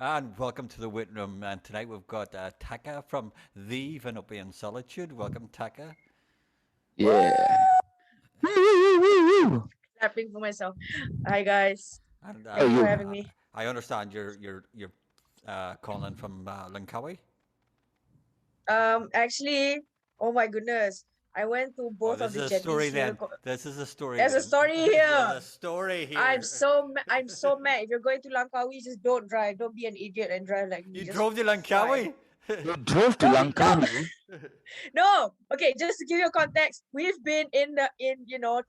And welcome to the waiting room. And tonight we've got Taka from the Venopian Solitude. Welcome, Taka. Yeah. Woo, woo, woo, woo. Clapping for myself. Hi guys. And Oh, Thank you for you. having me. I understand you're calling from Langkawi. Actually, oh my goodness, I went to Oh, both this of is the a jetties story here. then. This is a story There's a then. story There's here. a story I'm here. I'm so mad. If you're going to Langkawi, just don't drive. Don't be an idiot and drive like me. You Just drove to fly. Langkawi? You drove to No, Langkawi. no. Okay, just to give you a context, we've been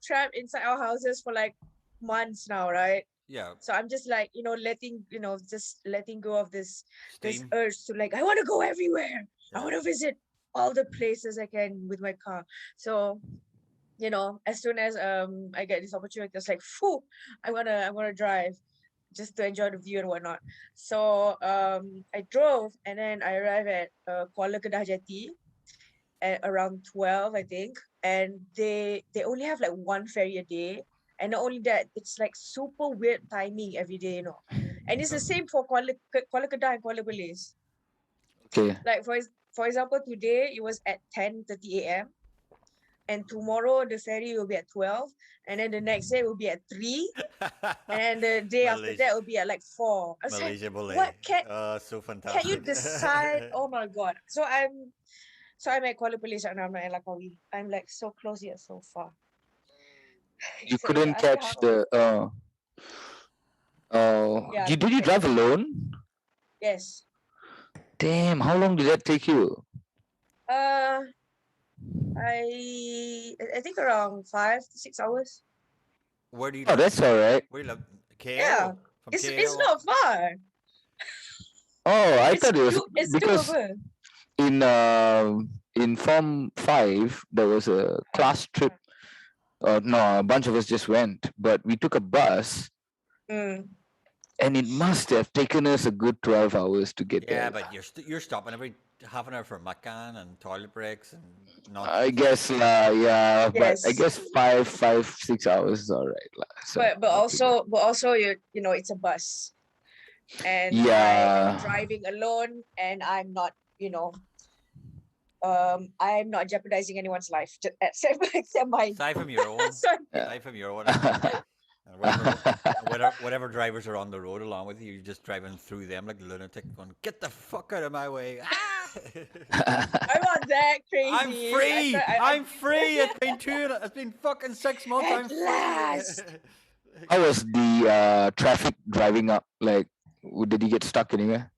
trapped inside our houses for like months now, right? Yeah. So I'm just like, just letting go of this Steam. urge to like, I want to go everywhere. I Yeah. want to visit all the places I can with my car. So, as soon as I get this opportunity, it's like, phew, I wanna drive just to enjoy the view and whatnot. So I drove and then I arrived at Kuala Kedah Jetty at around 12, I think. And they only have like one ferry a day. And not only that, it's like super weird timing every day, And it's the same for Kuala Kedah and Kuala Perlis. Okay. Like for example, today it was at 10:30 a.m. and tomorrow the ferry will be at 12, and then the next day will be at 3, and then the day after Malaysia, that will be at like 4. I was like, Malaysia Malay. what So can you fantastic. decide? Oh my god. So I'm at Kuala Perlis right now. I'm not at Langkawi. I'm like so close yet so far. You So if you couldn't ask me catch how long, the. yeah, I Did couldn't you catch drive it. alone? Yes. Damn, how long did that take you? Uh, I think around 5 to 6 hours. Where do you Oh, live? that's all right. Where do you live? Yeah, KL? From it's KL? not far. Oh, I It's thought it was it's because doable. in Form 5 there was a class trip. No, a bunch of us just went, but we took a bus, Mm. and it must have taken us a good 12 hours to get Yeah, there. but you're stopping every half an hour for macan and toilet breaks and I nonsense. guess, yeah, but I Yes. guess 5, 6 hours is all right, so But not too bad. also it's a bus, and I am Yeah, driving alone, and I'm not jeopardizing anyone's life except mine. Aside from your own, So yeah. aside from your own, and whatever drivers are on the road along with you, you're just driving through them like a lunatic, going, "Get the fuck out of my way!" Ah! I'm not that I'm crazy. free. I'm free. I It's been fucking 6 months. at I'm free. last. How was the traffic driving up? Like, did you get stuck anywhere?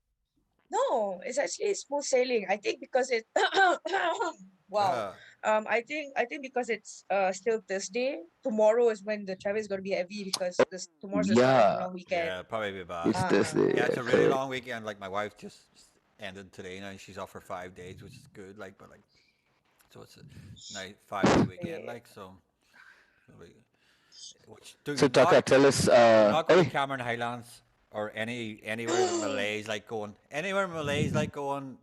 No, it's actually smooth sailing. I think because it wow. Uh, I think because it's still Thursday. Tomorrow is when the traffic is gonna be heavy because this Oh, tomorrow's the start of the yeah, long weekend. yeah, probably be bad. it's Thursday. Yeah, Ah, it's Yeah, a really correct. long weekend. Like my wife just ended today now, and she's off for 5 days, which is good. Like, but like, so it's a nice 5 day weekend. yeah. Like, so we- which So, Taka, tell us. do not go to Hey, Cameron Highlands or anywhere that Malays like going. Anywhere Malays like going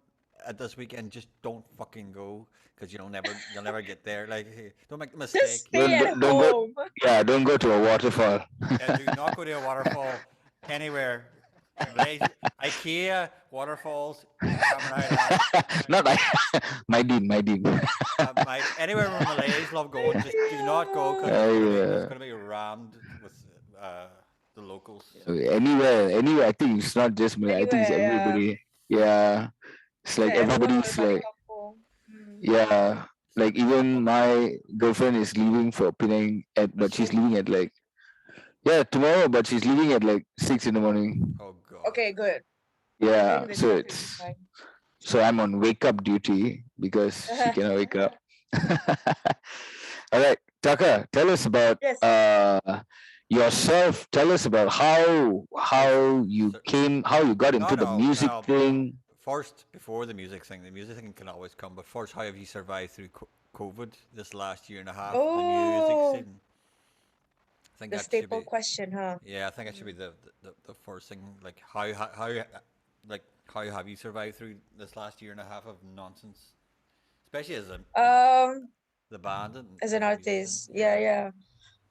at this weekend, just don't fucking go because you'll never get there. Like, hey, don't make the Just mistake. stay at don't go. home. Yeah, don't go to a waterfall. Yeah, do not go to a waterfall anywhere. Malaysia, IKEA, waterfalls, Cameron Highlands. Not I. My dean. Anywhere where Malays love going, just do not go because it's Uh, gonna be rammed with the locals. anywhere. I think it's not just me. I think it's Anywhere, yeah. everybody. Yeah, it's like Yeah, everyone will everybody's balik like, kampung. Mm. yeah. So Like, do not even bother. my girlfriend is leaving for Penang but she's Soon. leaving at like, yeah, tomorrow, but she's leaving at like 6 in the morning. Oh God. Okay, good. Yeah, Then the so traffic will be it's fine. so I'm on wake up duty because she cannot wake up. All right, Taka, tell us about Yes. yourself. Tell us about how you So, came, how you got into the music no. thing. First, before the music thing can always come. But first, how have you survived through COVID this last year and a half? The music Oh, scene. I think the that should staple be. question, huh? Yeah, I think that should be the first thing. Like how have you survived through this last year and a half of nonsense, especially as Um, the band as an and the musician. artist, yeah, Yeah.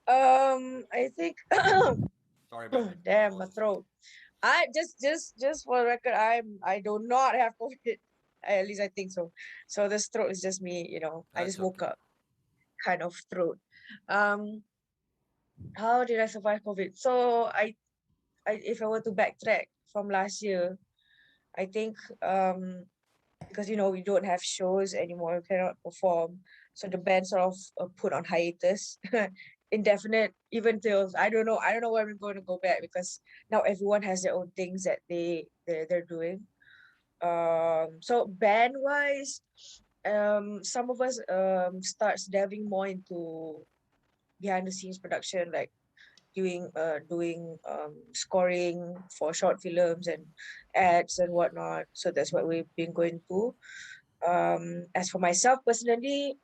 yeah. I think Sorry about my damn my voice. throat. I just for the record, I do not have COVID. At least I think so. So this throat is just me, I That's just woke okay. up kind of throat. Um, how did I survive COVID? So I if I were to backtrack from last year, I think because we don't have shows anymore, we cannot perform. So the band sort of put on hiatus, indefinite, even till I don't know when we're going to go back because now everyone has their own things that they're doing. So band wise, some of us starts delving more into behind the scenes production, like doing scoring for short films and ads and whatnot. So that's what we've been going to. As for myself personally,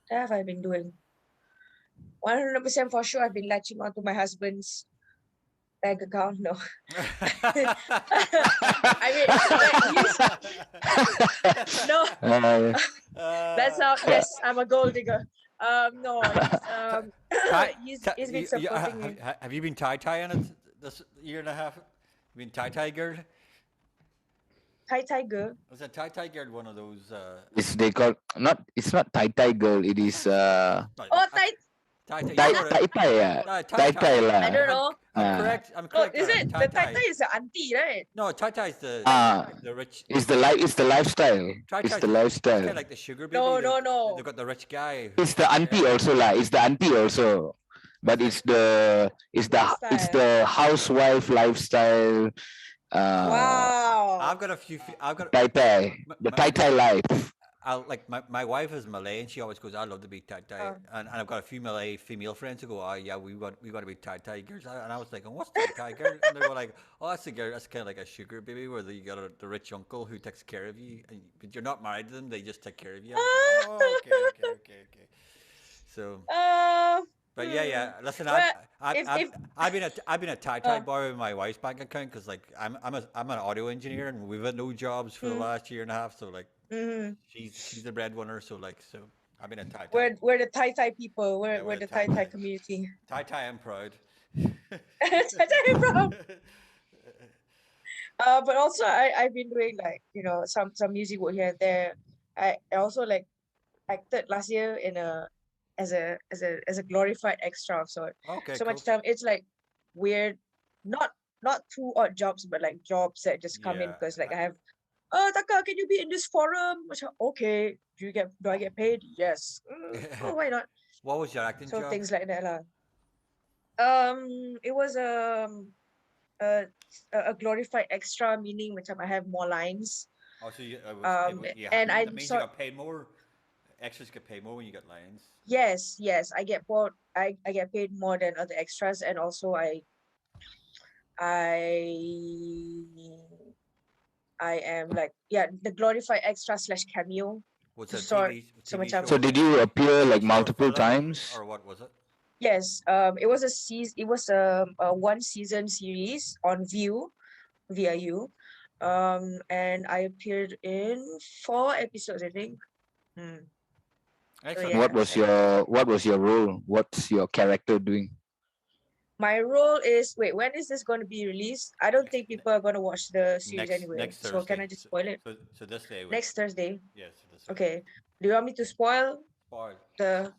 what have I been doing? 100% for sure, I've been latching onto my husband's bank account. No, I mean, no, Uh, that's not. Yes, I'm a gold digger. No, Tie, he's been supporting me. have you been tie-tying it this year and a half? Been tie-tie girl? Hi, Tiger. Was a tie-tie girl one of those? it's they call not. It's not Tai Tai girl. It is Like, Oh, Tai. tie-tie. You Tai know what? Tai Tai yeah. Tai Tai Tie-tie. lah. I don't know. I'm Ah. correct. I'm No, correct. is it the tie-tie? Tai is the auntie, right? No, tie-tie is Ah. the rich. It's the lifestyle. It's Tie-tie the is lifestyle. kind of like the sugar baby. No, They- no, no. They've got the rich guy. It's the auntie also lah. It's the auntie also. But it's the Lifestyle. housewife lifestyle. Wow. I've got a few. I've got. Tai Tai. The Tai Tai life. I'll, like my wife is Malay and she always goes, I love to be tie tie, and I've got a few Malay female friends who go, oh yeah, we want to be tie tie girls, and I was like, what's tie tie girl? And they were like, oh, that's a girl, that's kind of like a sugar baby where you got the rich uncle who takes care of you, but you're not married to them, they just take care of you. I was like, oh, okay. So, but yeah. Listen, Well, I've been a tie tie boy with my wife's bank account because like I'm an audio engineer and we've had no jobs for the last year and a half, so like. mhm. She's the breadwinner, so I've been a tie We're tie. we're the Tai Tai people. We're Yeah, we're we're the the Tai Tai Tai Tai. community. Tai tie, I'm proud. Tai Tai, bro. But also I've been doing like some music work here and there. I also like acted last year in as a glorified extra of sort. Okay, So cool. much time it's like weird, not too odd jobs, but like jobs that just come in Yeah. because like I have. Oh, Taka, can you be in this forum? Macam, okay. Do I get paid? Yes. Oh, why not? What was your acting So job? things like that lah. It was a a glorified extra, meaning macam I have more lines. Oh, so And I that means you sort got paid more. Extras get paid more when you get lines. yes, I get bought. I get paid more than other extras, and also I am like the glorified extra slash cameo. Was To it a sort TV macam- show? So did you appear like TV show or multiple film, times? or what was it? Yes, it was a one season series on VIU, and I appeared in 4 episodes, I think. Excellent. yeah. What was your role? What's your character doing? My role is when is this going to be released? I don't think people are going to watch the series anyway. Next Thursday. So can I just spoil it? So this day. Next Thursday. Yes. Okay. Do you want me to spoil Spoil. the?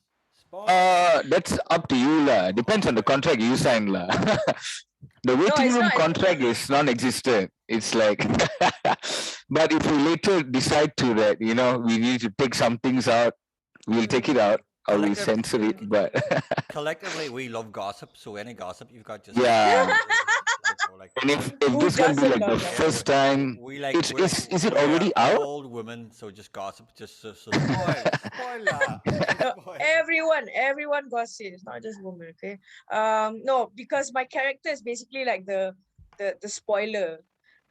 That's up to you lah. Depends on the contract you sign lah. The waiting it's room not. contract is non-existent. It's like, but if we later decide to that, we need to take some things out, we'll take it out or we'll censor it. But Collectively, we love gossip, so any gossip you've got just yeah. like, And if Who this gonna be doesn't like the love that? first time, we like is it we're already out? old women, so just gossip, just so spoiler. Everyone gossips. It's not just women, okay? No, because my character is basically like the spoiler.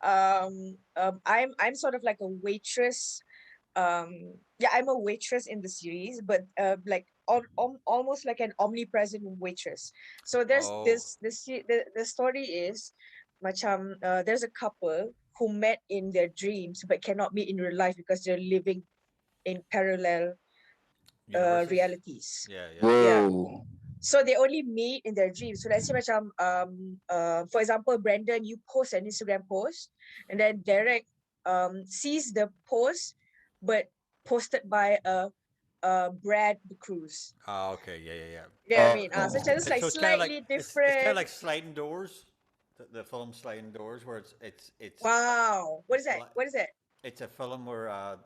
I'm sort of like a waitress. I'm a waitress in the series, but like almost like an omnipresent waitress. So there's Oh. the story is macam there's a couple who met in their dreams but cannot meet in real life because they're living in parallel Universes. realities. Yeah. Whoa. So they only meet in their dreams. So let's say macam for example, Brandon, you post an Instagram post, and then Derek sees the post, but posted by Brad the Cruz. Okay, yeah, yeah, yeah. You know what I mean? So Oh. just like So it's kind of like slightly it's kind of different. like Sliding Doors, the film Sliding Doors, where Wow. What is it's that? li- What is that? it's a film where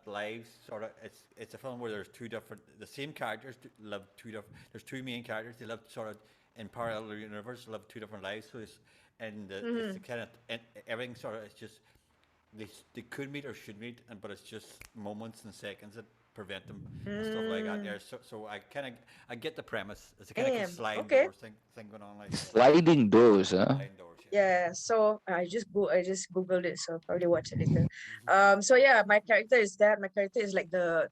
lives sort of it's a film where there's two different the same characters live two different. There's two main characters. They live sort of in parallel universe, live two different lives. So it's and it's the Mm-hmm. kind of and everything sort of it's just they could meet or should meet, and but it's just moments and seconds that prevent them and stuff like that. Mm, There, so I kind of I get the premise. It's a kind of damn. sliding Okay. doors thing going on, like Sliding doors, huh? sliding doors. Yeah. Yeah. So I just googled it, so I'll probably watch it later. So yeah, my character is that. My character is like the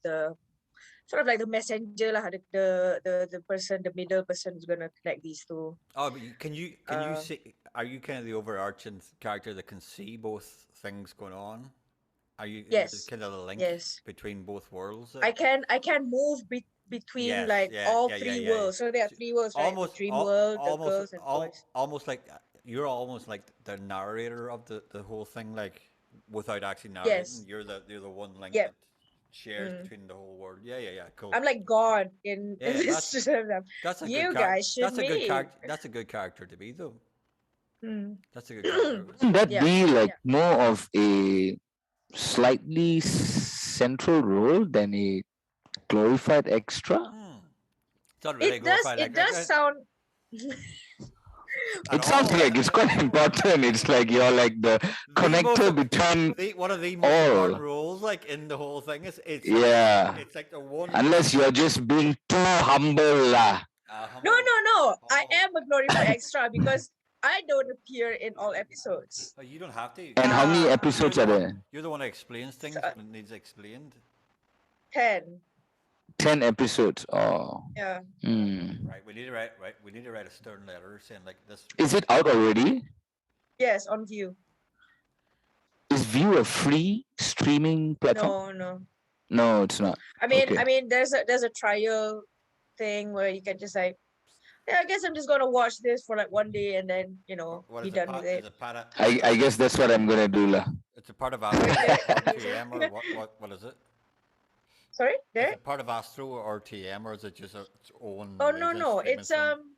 sort of like the messenger lah, the person, the middle person who's gonna connect these two. Oh, but can you Uh, see? Are you kind of the overarching character that can see both things going on? Are you yes, kind of the link yes. between both worlds? I can move between Yes, like yeah, all yeah, yeah, three yeah. worlds. So there are So three worlds, right? The almost, dream world, the almost, girls and boys. almost like you're almost like the narrator of the whole thing, like without actually narrating. Yes. You're the one link Yep. that shares Mm. between the whole world. Yeah, yeah, yeah. Cool. I'm like God in Yeah, this. that's a good You character. guys should meet. That's a good character to be though. Mm. That's a good character. Wouldn't that Yeah. be like more of a slightly central role than a glorified extra? It's not really glorified It like does sound at It sounds all. like it's quite important. It's like you're like the The most connector between one of the most all. important roles, like in the whole thing, is Yeah. it's like the one. Unless you're just being too humble lah. no. I humble. am a glorified extra because I don't appear in all episodes. Oh, you don't have to. And how many Ah, episodes are there? You're the one that explains things So, when it needs explained. 10. 10 episodes. Oh. Yeah. Right. We need to write. Right. We need to write a stern letter saying like this. Is it out already? Yes, on View. Is View a free streaming platform? No. No, it's not. I mean, Okay. there's a trial thing where you can just like, yeah, I guess I'm just gonna watch this for like one day and then What be is done with Is it. it part of? I guess that's what I'm gonna do lah. It's a part of Sorry, Astro Derek, or what did you RTM say? or what is it? Sorry, Is Derek? it part of Astro or RTM or is it just its own? Oh amazing no, streaming thing?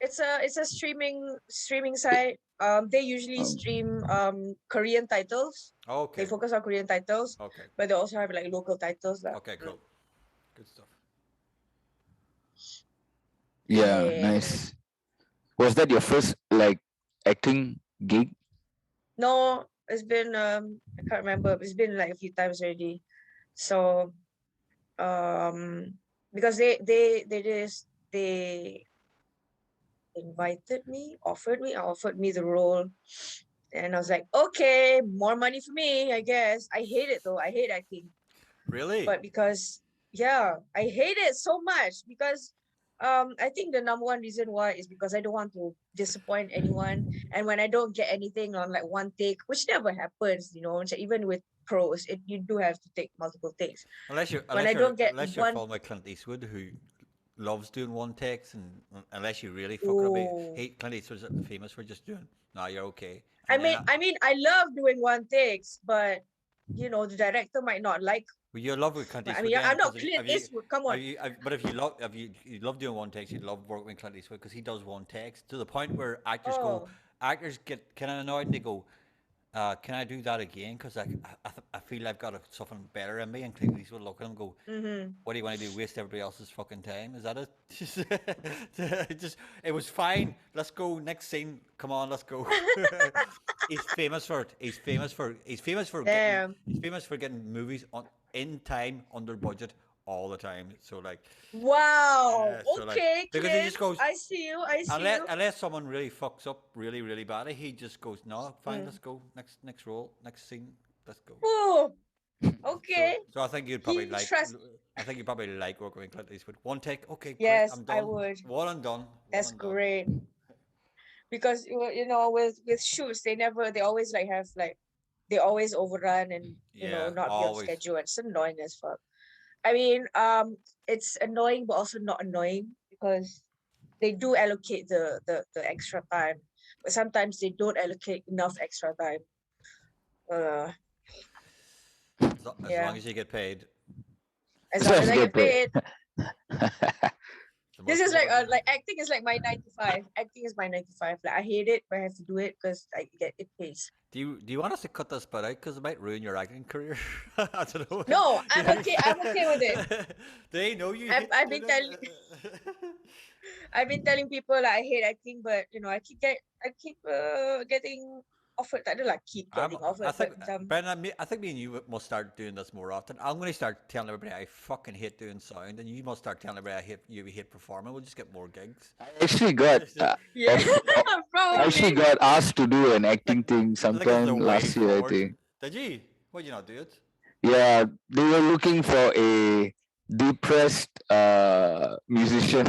it's a streaming site. They usually Um, stream Korean titles. Okay. They focus on Korean titles, Okay. but they also have like local titles. Lah. Okay. Cool. Good stuff. Yeah, Yeah. nice. Was that your first like acting gig? No, it's been I can't remember. It's been like a few times already. So because they invited me, offered me the role. And I was like, okay, more money for me, I guess. I hate it though. I hate acting. Really? But because I hate it so much because I think the number one reason why is because I don't want to disappoint anyone. And when I don't get anything on like one take, which never happens, even with pros, you do have to take multiple takes. Unless you're When I don't get unless you're one, following like Clint Eastwood, who loves doing one takes, and unless you really fuck it up, oh, Clint Eastwood's famous for just doing. No, you're okay. I And then mean, I love doing one takes, but the director might not like. well, you love with Clint I Eastwood. mean, Then, I'm not 'cause Clint Eastwood. Come on. but if you love you love doing one takes, you love working with Clint Eastwood because he does one takes to the point where Oh, actors get kind of annoyed and they go, can I do that again? Because I feel I've got something better in me. And Clint Eastwood look at him and go, mm-hmm. what do you want to do? Waste everybody else's fucking time? Is that it? Just it was fine. Let's go next scene. Come on, let's go. He's famous for it. He's famous for Damn. getting movies in time under budget all the time. So like Wow. so, like, Okay, because he Clint. just goes I see you. I see you. unless someone really fucks up really really badly, he just goes no fine. Mm. Let's go next role next scene. Let's go. Oh, okay. So I think you'd probably He like. trusts. I think you probably like working with Clint Eastwood. One take, okay, great, Yes, I'm I done. would. One and done. That's great. Because with shoots, they always like have like they always overrun and Yeah, not be on always. schedule. It's annoying as fuck. I mean, it's annoying but also not annoying because they do allocate the extra time, but sometimes they don't allocate enough extra time. As Yeah, long as you get paid, as So long as as I you get get paid. paid. the This most is important. like acting is like my 9 to 5. Acting is my 9 to 5. Like I hate it, but I have to do it because I get it pays. Do you want us to cut this bit out because it might ruin your acting career? I don't know. No, I'm okay. I'm okay with it. They know you I've hate I've doing been telling it. I've been telling people like I hate acting, but I keep getting offered. I don't like keep getting I offered, think but Brendan, I think me and you must start doing this more often. I'm going to start telling everybody I fucking hate doing sound, and you must start telling everybody you hate performing. We'll just get more gigs. I actually got yeah, I actually probably. got asked to do an acting thing I think it's the sometime way last year, I forward. think. Did you? Why you not do it? Yeah, they were looking for a depressed musician.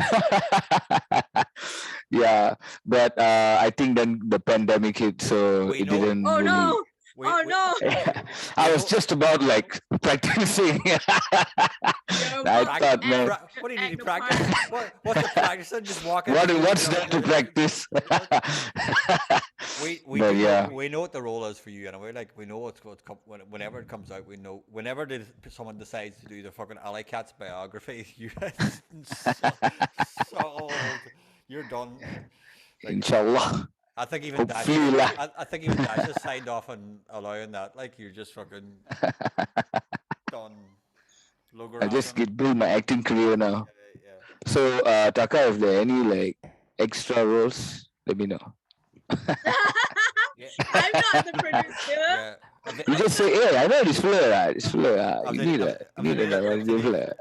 Yeah, but I think then the pandemic hit, so We it know. didn't Oh really. no! We Oh we no! we I was know. just about like practicing. You're I about to thought, man, What do you need act to the practice? part. What's the practicing? Just walk in and what's there to practice? But yeah, we know what the role is for you, and we're like we know whenever it comes out, we know whenever someone decides to do the fucking Alley Cat's biography, you so old, you're done. Like inshallah. I think even Dash Hopefully, lah. I think even Dash has signed off on allowing that. Like you're just fucking done. Logo I just rapping. get build my acting career now. Yeah. So, Taka, if there are any like extra roles, let me know. Yeah. I'm not the producer. Yeah. Have they, You just say, hey, I know this fella, this fella. have You they, need have, a, you need a, have they need, fella.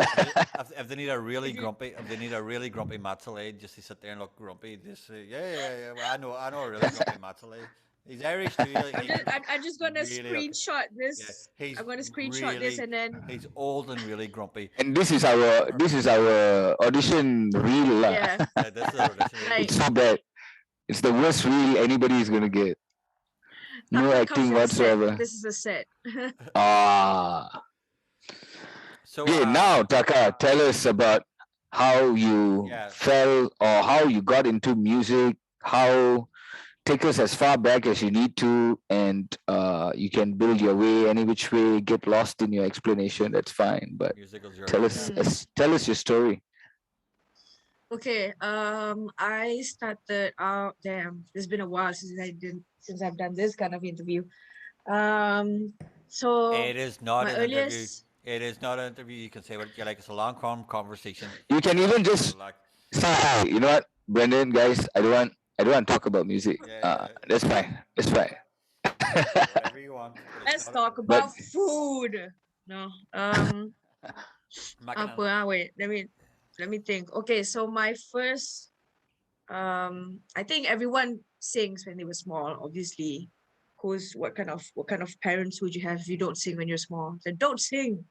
if they need a really If you, grumpy, if they need a really grumpy Matsalay just to sit there and look grumpy, just say, yeah. Well, I know a really grumpy Matsalay. He's Irish too. Like, I'm just gonna really, screenshot yeah. this. He's I'm gonna screenshot this really, and then he's old and really grumpy. And this is our audition reel lah. yeah, Yeah, this is our audition. like It's so bad. It's the worst reel anybody is gonna get. No Taka acting comes on set. whatsoever. This is a set. Ah. So, Okay, now Taka, tell us about how you yeah. fell or how you got into music. How take us as far back as you need to, and you can build your way any which way. Get lost in your explanation. That's fine, but Musical tell journey. us Yeah. tell us your story. Okay. I started out. Damn, it's been a while since I've done this kind of interview. So It is not my an interview. earliest. It is not an interview. You can say what you like. It's a long conversation. You can even just Like, say, "Hi, you know what, Brendan, guys, I don't want to talk about music. yeah. That's fine. That's fine." Whatever you want. but it's Let's not talk a- But about food. No. Makanan. Wait. Let me think. Okay. So my first. I think everyone sings when they were small. Obviously, what kind of parents would you have if you don't sing when you're small? So don't sing.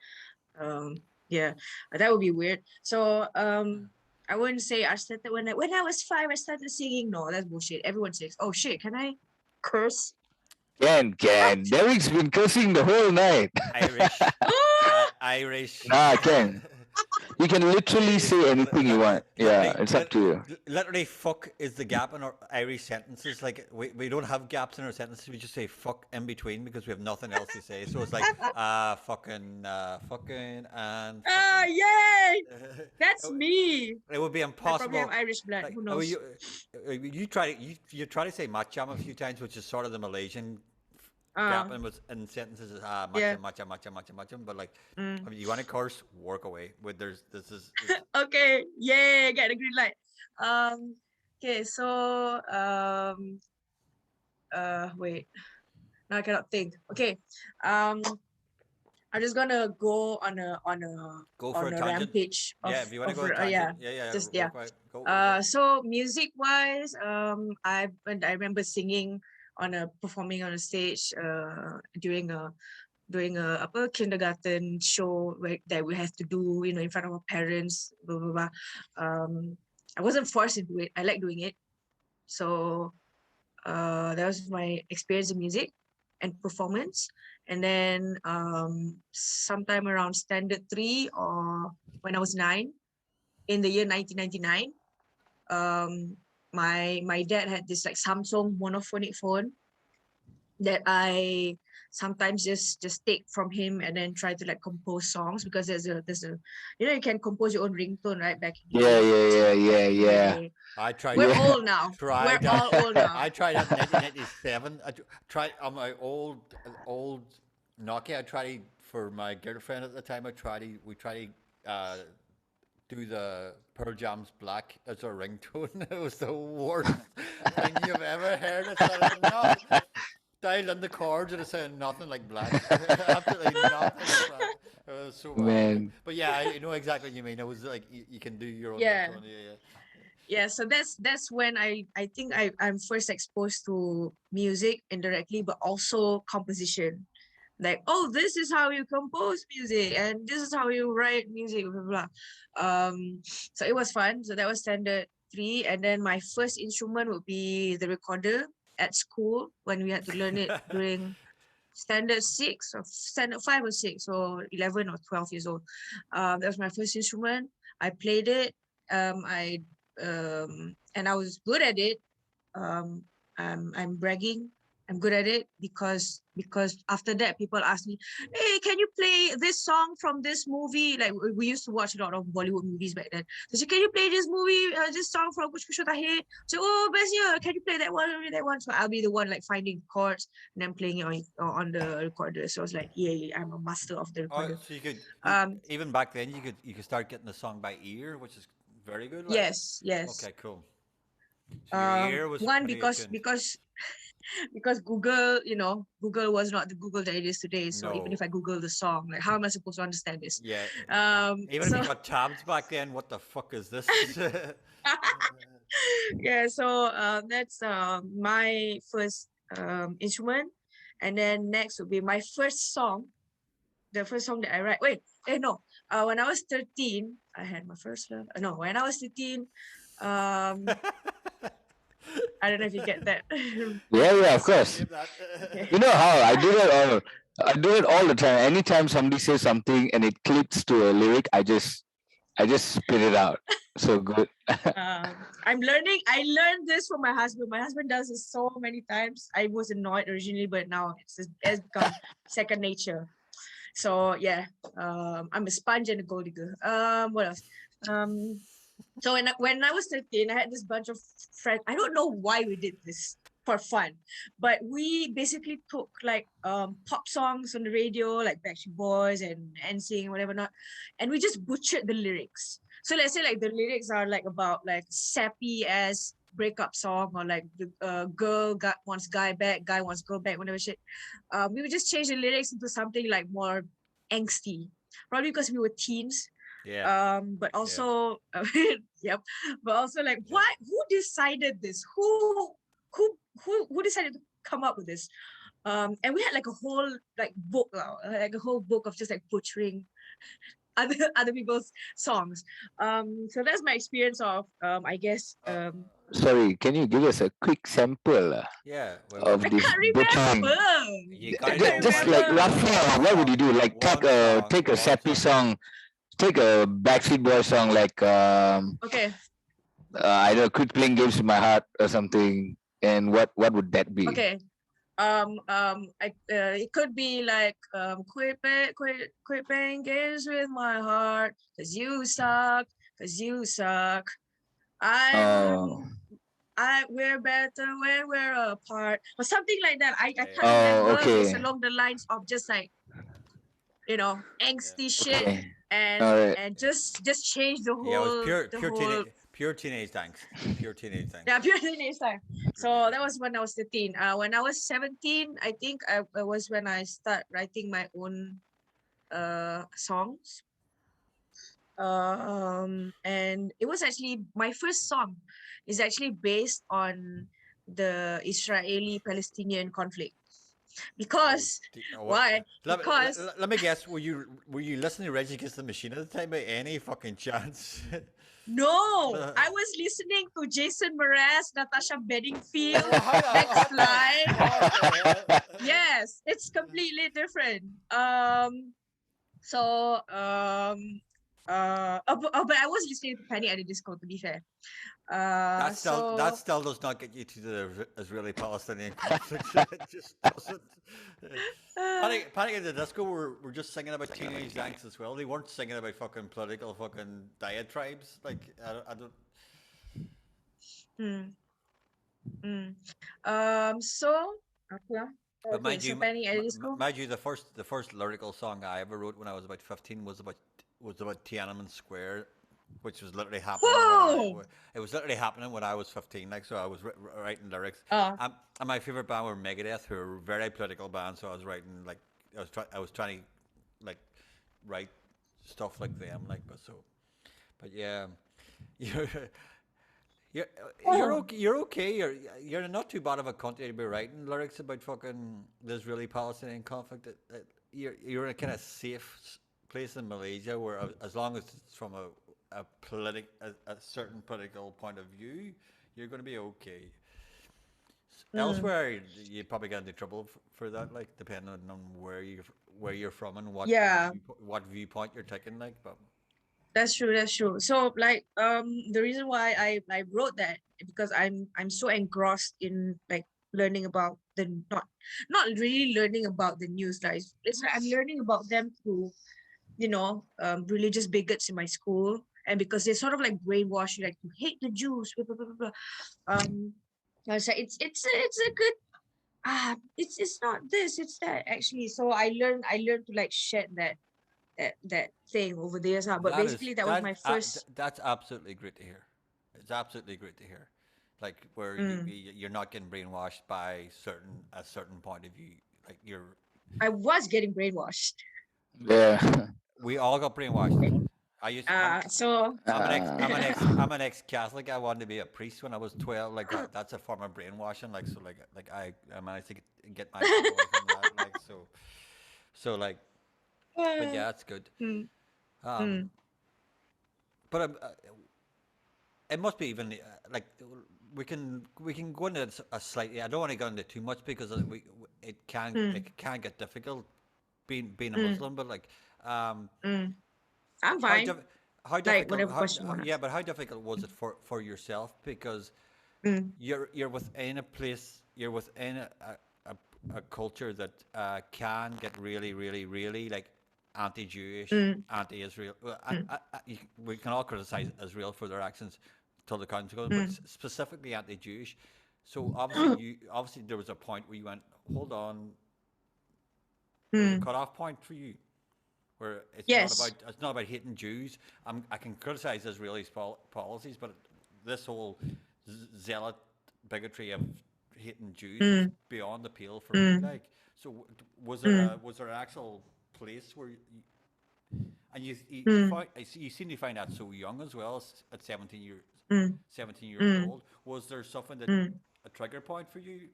Yeah, that would be weird. So I wouldn't say I started when I was 5. I started singing. No, that's bullshit. Everyone sings. Oh shit! Can I curse? can Derek's been cursing the whole night. Irish. Ah! Irish. Nah, Ken. You can literally say anything you want. Yeah, it's up to you. Literally, fuck is the gap in our Irish sentences. Like we don't have gaps in our sentences. We just say fuck in between because we have nothing else to say. So it's like fucking, and. Ah, Fucking. yay! That's me. It would be I probably impossible. have Irish blood. Like, Who I mean, knows? you try to say matcham a few times, which is sort of the Malaysian gap in sentences is Yeah. matcham, but like Mm. I mean, you want to curse, work away. With this is Okay, yay! Get the green light. Okay, so wait. No, I cannot think. Okay, I'm just gonna go on a go for a tangent. rampage. Yeah, if you want to go a yeah. tangent, yeah, Just work away. Go. So music wise, I remember singing performing on a stage during a upper kindergarten show that we have to do in front of our parents, blah blah blah. I wasn't forced into it. I like doing it. So that was my experience in music and performance. And then sometime around standard 3 or when I was 9 in the year 1999, My dad had this like Samsung monophonic phone that I sometimes just take from him and then try to like compose songs, because there's a you can compose your own ringtone, right, back in the Yeah, days. yeah, yeah, Back in the yeah, day. I tried We're that. yeah. old now. We're Tried all old that. now. I tried that in 1997. Tried on my old Nokia. I tried for my girlfriend at the time. We tried to do the Pearl Jam's Black as a ringtone. It was the worst thing you've ever heard. It sounded nothing. Dialed in the chords and it sounded nothing like Black. Absolutely nothing like Black. It was so bad. Man. But yeah, I know exactly what you mean. It was like you can do your own Yeah. ringtone. Yeah, Yeah, so that's when I think I'm first exposed to music indirectly, but also composition. Like, oh, this is how you compose music, and this is how you write music, blah blah. So it was fun. So that was standard 3, and then my first instrument would be the recorder at school when we had to learn it yeah. during standard 6 or standard 5 or 6 or 11 or 12 years old. That was my first instrument. I played it. I and I was good at it. um I'm bragging. I'm good at it because after that people ask me, hey, can you play this song from this movie? Like we used to watch a lot of Bollywood movies back then. So can you play this movie, this song from Kuch Kuch Hota Hai? So, oh, best year, can you play that one? So I'll be the one like finding chords and then playing it on the recorder. So I was like, yeah, I'm a master of the Oh, recorder. so um even back then you could start getting the song by ear, which is very good. Like, yes. okay, cool. So your ear was One, pretty attuned. because Google, Google was not the Google that it is today. So even if No, I Google the song, like how am I supposed to understand this? yeah. Even if you So got tabs back then, what the fuck is this? yeah, so that's my first instrument, and then next would be my first song, the first song that I write. Wait, no. When I was 13, I had my first love. No, when I was 13, um, I don't know if you get that. Yeah, yeah, of course. Save that. Okay. You know how I do it all the time. Anytime somebody says something and it clicks to a lyric, I just spit it out. So good. I'm learning. I learned this from my husband. My husband does this so many times. I was annoyed originally, but now it's become second nature. So yeah, I'm a sponge and a gold digger. What else? Um, so when I was 13, I had this bunch of friends. I don't know why we did this for fun, but we basically took like pop songs on the radio, like Backstreet Boys and NSYNC, whatever not, and we just butchered the lyrics. So let's say like the lyrics are like about like sappy as breakup song, or like the girl wants guy back, guy wants girl back, whatever shit. We would just change the lyrics into something like more angsty, probably because we were teens. Yeah. But Yeah. also yep, but also like, Yeah. who decided this? Who decided to come up with this? And we had like a whole book of just like butchering other people's songs. So that's my experience of I guess Sorry, can you give us a quick sample Yeah. of I this can't butchering? remember. You I gotta can't know Just one like remember. roughly, what would you do? Like take a sappy song, take a Backstreet Boy song, like Okay. I don't know, quit playing games with my heart or something. And what would that be? Okay. It could be like quit playing games with my heart, cause you suck, cause you suck. Oh, We're better when we're apart, or something like that. I Yeah. can't oh, remember. It's okay, along the lines of just like angsty shit, okay, and all right. just change the Yeah. It was whole pure, the pure whole teenage, pure teenage thanks. Pure teenage thanks. yeah, pure teenage time. Pure So teenage. that was when I was 13. When I was 17, I think I was when I start writing my own songs. And it was actually my first song is actually based on the Israeli-Palestinian conflict. Because why? Let, Because let, let me guess. Were you listening to Rage Against the Machine at the time by any fucking chance? no, I was listening to Jason Mraz, Natasha Bedingfield, X What Fly. the hell? Yes, it's completely different. So but I was listening to Panic at the Disco, to be fair. That So still does not get you to the Israeli-Palestinian conflict. It just doesn't. uh, Panic at the Disco were just singing about teenage angst as well. They weren't singing about fucking political fucking diatribes. Like I don't. mm, mm. So okay. But Okay, so Penny at disco. mind you, the first lyrical song I ever wrote when I was about 15 was about Tiananmen Square, which was literally happening Whoa! it was literally happening when I was 15. Like so, I was writing lyrics. Uh, And my favorite band were Megadeth, who are a very political band. So I was writing like I was trying to like write stuff like them. Like but yeah, you're You're you're oh. okay. You're okay. You're not too bad of a country to be writing lyrics about fucking the Israeli-Palestinian conflict. You're in a kind of safe place in Malaysia where as long as it's from a certain political point of view, you're going to be okay. Mm, Elsewhere, you probably get into trouble for that, like depending on where you're from and yeah. what viewpoint you're taking, like. But That's true. That's true. So like the reason why I wrote that because I'm so engrossed in like learning about the not really learning about the news, like it's like I'm learning about them through religious bigots in my school, and because they sort of like brainwash you like to hate the Jews blah, blah, blah, blah, blah. I was like it's a good it's not this, it's that actually. So I learned to like shed that thing over the years. But basically that was my first. that's absolutely great to hear. It's absolutely great to hear, like where Mm, you're not getting brainwashed by a certain point of view. Like I was getting brainwashed. Yeah. we all got brainwashed. I used So I'm an ex Catholic. I wanted to be a priest when I was 12. Like that's a form of brainwashing. Like so like I managed to get myself away from that. Like like but uh, yeah, that's good. mm, Um, mm, but it must be even like we can go into a slightly. I don't want to go into too much because mm, it can get difficult being a mm, Muslim. But like, um, mm. I'm how fine. how Like difficult whatever question you want to yeah, ask. but how difficult was it for yourself because Mm, you're within a place, you're within a culture that can get really like anti-Jewish, mm, anti-Israel. Well, mm, we can all criticize Israel for their actions till the counts go, but mm, specifically anti-Jewish. So obviously there was a point where you went, hold on, there was a mm. cutoff point for you where Yes. it's not about hating Jews. I can criticize Israelis' policies, but this whole zealot bigotry of hating Jews was Mm, beyond the pale for me. mm, Like, so mm, was there an actual place where and you mm, find you seem to find that so young as well at mm, 17 years mm, old. Was there something that mm. a trigger point for you?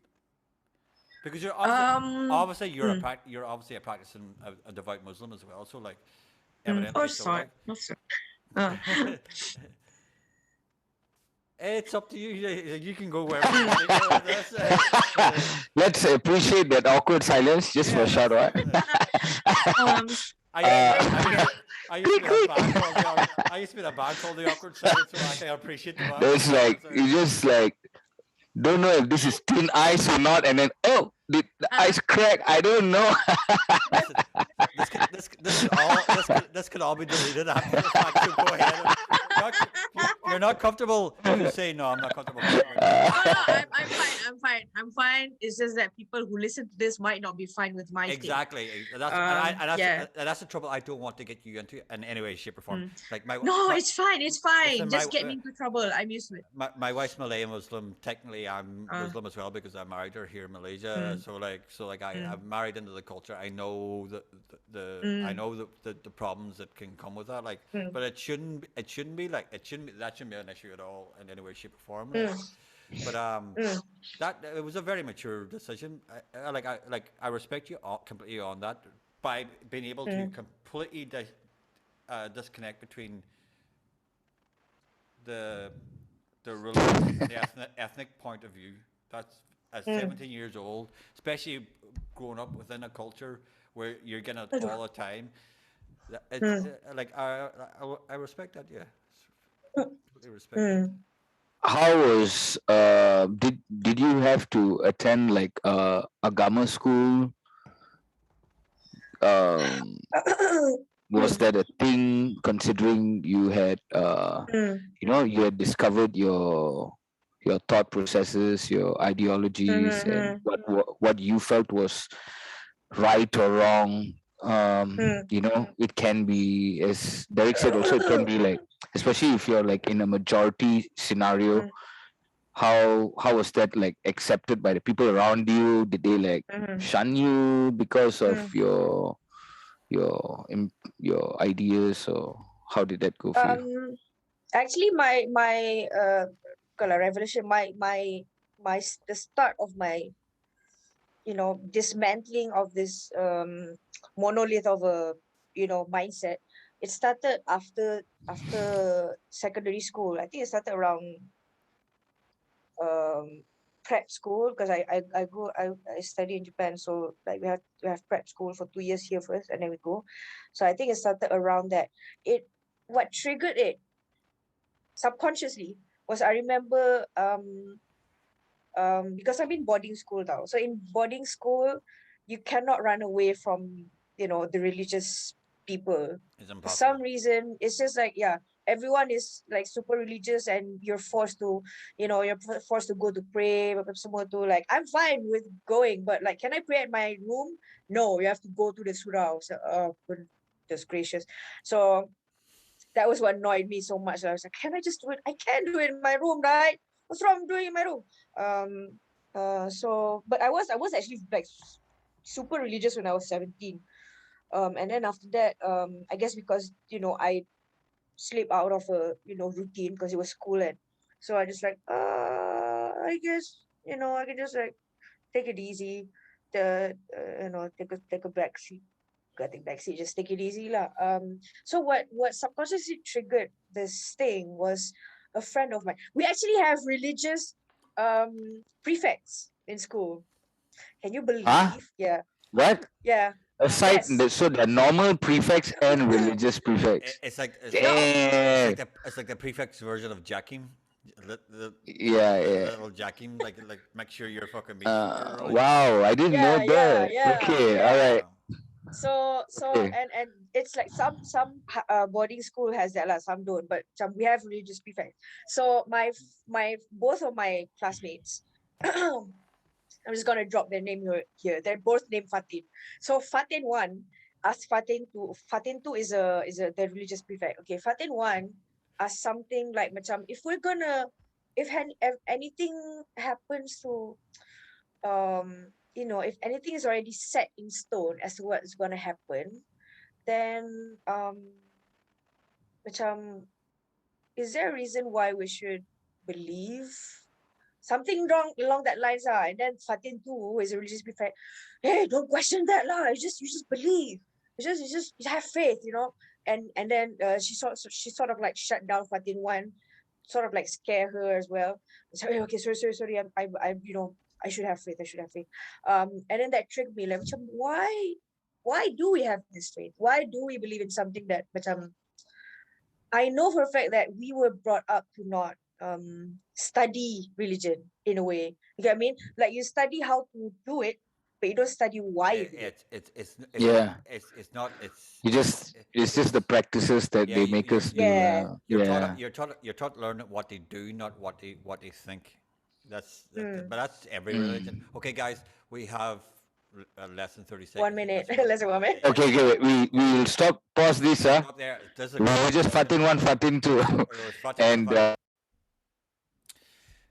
Because Um. Mm, you're obviously a practicing a devout Muslim as well. So like mm. Oh, evidently so sorry. like Oh, sorry. Uh, it's up to you. You can go wherever you want to go. Let's appreciate that awkward silence just for a Yeah, short while. um. I used to Eh, be eh, I used to be in a band called I used to be in a band called the Awkward Silence, so I can appreciate the It's like awkward you silence. just like don't know if this is thin ice or not, and then oh, did the uh, ice crack? I don't know. Listen, this could all be deleted after the fact. So go ahead. You're not comfortable. Just say no. I'm not comfortable sharing this. no, no, That's I'm fine. I'm fine. I'm fine. It's just that people who listen to this might not be fine with my take. exactly. Yeah. And that's the trouble. I don't want to get you into in any way, shape, or form. Mm. Like No, it's fine. It's fine. listen, Just get me into trouble. I'm used to it. my wife's Malay Muslim. Technically, I'm Uh, Muslim as well because I married her here in Malaysia. mm, So like mm, I'm married into the culture. I know I mm, know the problems that can come with that. Like, mm, but it shouldn't be like that shouldn't be an issue at all in any way, shape, or form. Like, mm, but mm, that it was a very mature decision. I respect you completely on that by being able to mm, completely disconnect between the religious and the ethnic point of view. That's at mm. 17 years old, especially growing up within a culture where you're getting it Mm, all the time. It's mm, like I respect that. Yeah, completely respect that. mm. how was did you have to attend like agama school? Um, was that a thing considering you had you had discovered your thought processes, your ideologies, and what you felt was right or wrong. It can be, as Derek said, also it can be like, especially if you're like in a majority scenario, how was that like accepted by the people around you? Did they like shun you because of your your ideas, or how did that go for you? Actually, my kalau revolution, the start of my dismantling of this monolith of a mindset. It started after secondary school. I think it started around prep school, because I study in Japan, so like we have prep school for 2 years here first, and then we go. So I think it started around that. What triggered it subconsciously was, I remember, because I'm in boarding school now. So in boarding school, you cannot run away from the religious people. It's For impossible. some reason, it's just like, yeah, everyone is like super religious, and you're forced to go to pray. Semua tu, like, I'm fine with going, but like, can I pray at my room? No, you have to go to the surau. So, oh goodness gracious. So that was what annoyed me so much. I was like, can I just do it? I can do it in my room, right? What's wrong doing in my room? But I was actually like super religious when I was 17. And then after that, I guess because I slip out of a routine, because it was school, and so I just like, I guess I can just like take it easy, take a back seat. I think backseat, just take it easy lah. So what subconsciously triggered this thing was a friend of mine. We actually have religious prefects in school. Can you Huh? believe? Yeah, What? yeah, Aside, yes. so there are normal prefects and religious prefects. It's like it's like No, Damn. it's like the prefect's version of Jackim. Yeah, yeah. Little Jackim, like make sure you're fucking being super early. Wow, I didn't know yeah, yeah, that. yeah, Okay, all yeah. right. Yeah. So Okay. and it's like some boarding school has that lah, some don't, but some we have religious prefects. So my both of my classmates, I'm just gonna drop their name here. They're both named Fatin. So Fatin one asked Fatin two. Fatin two is a the religious prefect. Okay, Fatin one asked something like, macam, if anything happens to if anything is already set in stone as to what's gonna happen, then macam, is there a reason why we should believe something wrong along that lines? And then Fatin too, who is a religious prefect, hey, don't question that lah. You just believe. You have faith. And then she sort of like shut down Fatin one, sort of like scare her as well. So, "Hey, okay, sorry. I should have faith. I should have faith." And then that triggered me, like, macam, why do we have this faith? Why do we believe in something that, macam, I know for a fact that we were brought up to not study religion in a way. You get what I mean? Like, you study how to do it, but you don't study why you do it. Yeah. It's not it's You just it's just the practices that yeah they make us do. Yeah. Yeah. you're taught to learn what they do, not what they think. Mm. But that's every religion. Mm. Okay, guys, we have less than 30 1 seconds. minute, Let's less than 1 minute. Okay, okay. We'll stop. Pause this. stop there. This is a We good were just conversation. Fatin one, Fatin two, It was Fatin one, and Fatin.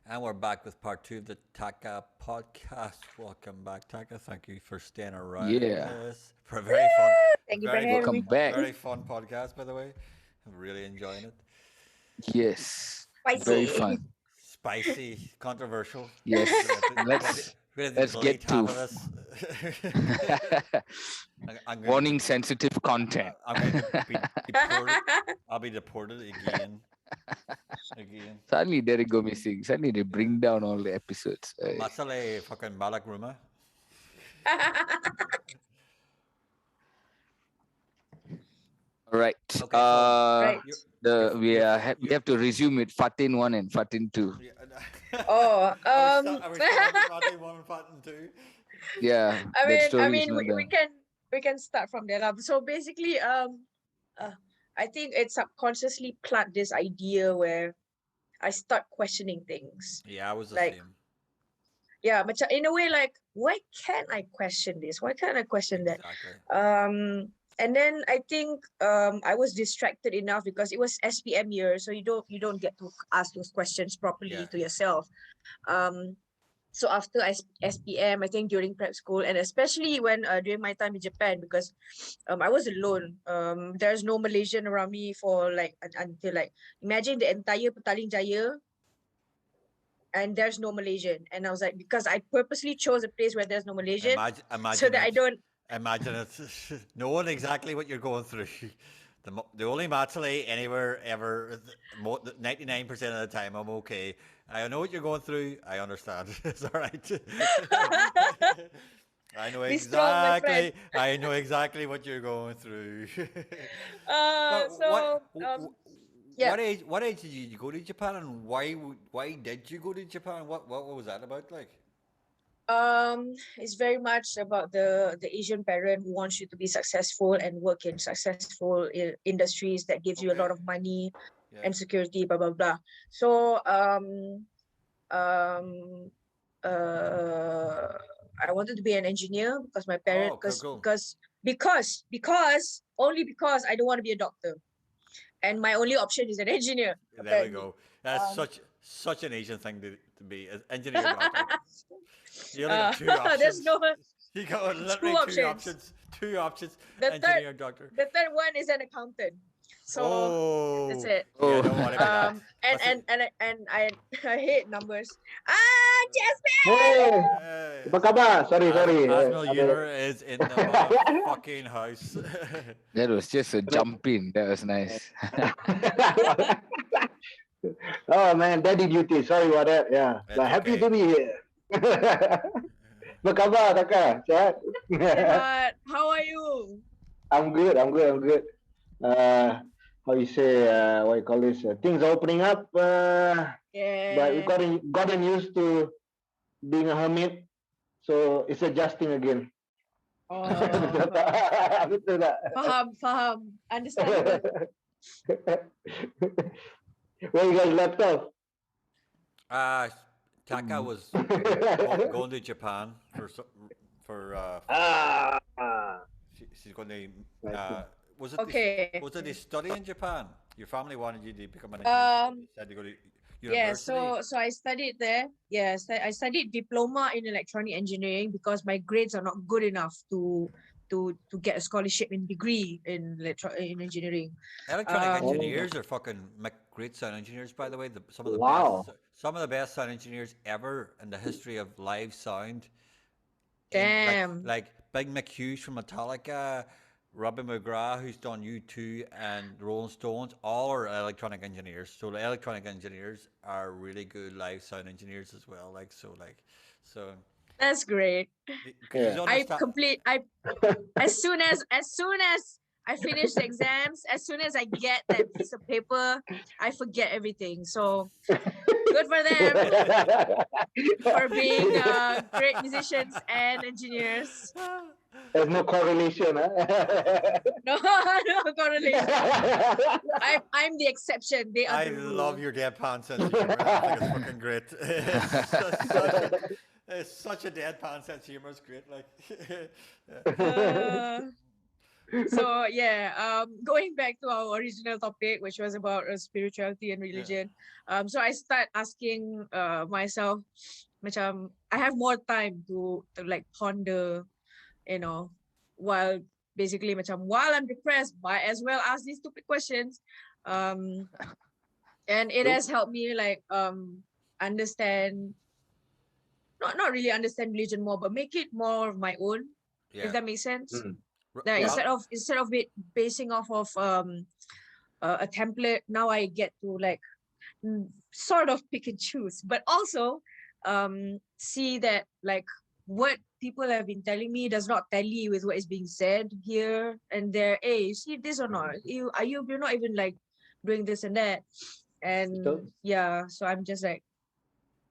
And we're back with part two of the Taka podcast. Welcome back, Taka. Thank you for staying around yeah. this for a very fun, Thank you for very having Welcome me. back. very fun podcast. By the way, I'm really enjoying it. Yes. Very Spicy. fun. Spicy, controversial. Yes. We're at the Let's late get half to of this. I'm going to warning sensitive content. I'm going to be deported. I'll be deported again. Again. Suddenly Derek go missing. Suddenly they bring down all the episodes. Masale fucking balak rumah. All right. Okay, so Right. we have to resume with Fatin 1 and Fatin 2. Yeah, Oh, are we starting with Fatin 1 and Fatin 2? Yeah, I that mean, story is not we done. can start from there. So basically, I think it subconsciously plant this idea where I start questioning things. Yeah, I was the Like, same. yeah, but in a way, like, why can't I question this? Why can't I question that? Exactly. And then I think I was distracted enough because it was SPM year, so you don't get to ask those questions properly Yeah. to yourself. So after SPM, I think during prep school, and especially when during my time in Japan, because I was alone. There's no Malaysian around me for like until like imagine the entire Petaling Jaya, and there's no Malaysian. And I was like, because I purposely chose a place where there's no Malaysian, so that I don't. Imagine it. Knowing exactly what you're going through. The only matchly anywhere ever, 99% of the time, I'm okay. I know what you're going through. I understand. It's all right. I know Be strong, my friend. exactly. I know exactly what you're going through. But So yeah. what age did you go to Japan, and why did you go to Japan? What was that about? Like, It's very much about the Asian parent who wants you to be successful and work in successful industries that gives you a lot okay, of money yeah. and security, blah blah blah. So um uh I wanted to be an engineer because my parent Oh, cool, cool. because only because I don't want to be a doctor, and my only option is an engineer There we apparently. go. That's Um, such an Asian thing to be, an engineer doctor. You only got two there's options. no You got two literally two options. options. Two options. The third Engineer doctor. the third one is an accountant. So that's Oh, it. yeah, I Oh, don't want to be that. And That's it. I hate numbers. Ah, Hey, Jasmine! Hey, apa khabar? Sorry, sorry. Asmal Ada. Uter is in the motherfucking house. that was just a jump in. That was nice. Oh man, daddy duty. Sorry about that. Yeah, That's but happy okay. to be here. Apa khabar, Taka? Sehat? Sehat. How are you? I'm good. I'm good. I'm good. How you say? What you call this? Things are opening up. But we Yeah. gotten used to being a hermit, so it's adjusting again. Betul tak? Oh, Betul tak? faham. Understandable. Where you guys left off? Taka was going to Japan Ah, she's going to I see. Okay. was it a study in Japan? Your family wanted you to become an engineer, so you decided to go to Yeah, university. so I studied there. Yes, I studied diploma in electronic engineering because my grades are not good enough to get a scholarship in degree in engineering. Electronic Oh, engineers are fucking great sound engineers, by the way. wow. Some of the best sound engineers ever in the history of live sound. In Damn. like Big Mick Hughes from Metallica, Robbie McGrath, who's done U2 and Rolling Stones, all are electronic engineers. So the electronic engineers are really good live sound engineers as well. So That's great. because you Yeah. understand. As soon as I finish the exams, as soon as I get that piece of paper, I forget everything. So good for them for being great musicians and engineers. There's no correlation, huh? No, no correlation. I'm the exception. They are I the rule. love your deadpan sense of humor. I think it's fucking great. It's such a deadpan sense of humor. It's great. Like, So yeah, going back to our original topic, which was about spirituality and religion. So I start asking myself, macam I have more time to like ponder, while basically macam while I'm depressed, might as well ask these stupid questions. And it has helped me like understand, not really understand religion more, but make it more of my own, if that makes sense. That instead of it basing off of a template, now I get to like sort of pick and choose, but also see that like what people have been telling me does not tally with what is being said here and there. Hey, you see this or not? You're not even like doing this and that, and Betul. yeah, so I'm just like,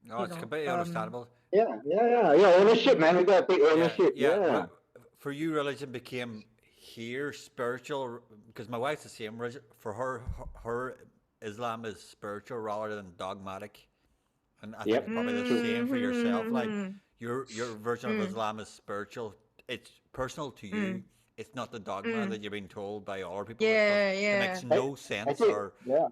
No, you it's know, completely understandable. Yeah. Ownership, man. You gotta take Yeah, ownership. yeah. Yeah. For you, religion became here spiritual because my wife's the same. For her Islam is spiritual rather than dogmatic, and I think Yep. it's probably the True. same for yourself. Like mm, your version of mm, Islam is spiritual. It's personal to you. mm, It's not the dogma mm. that you're being told by other people. Yeah, It yeah. makes no sense, Actually, or yeah.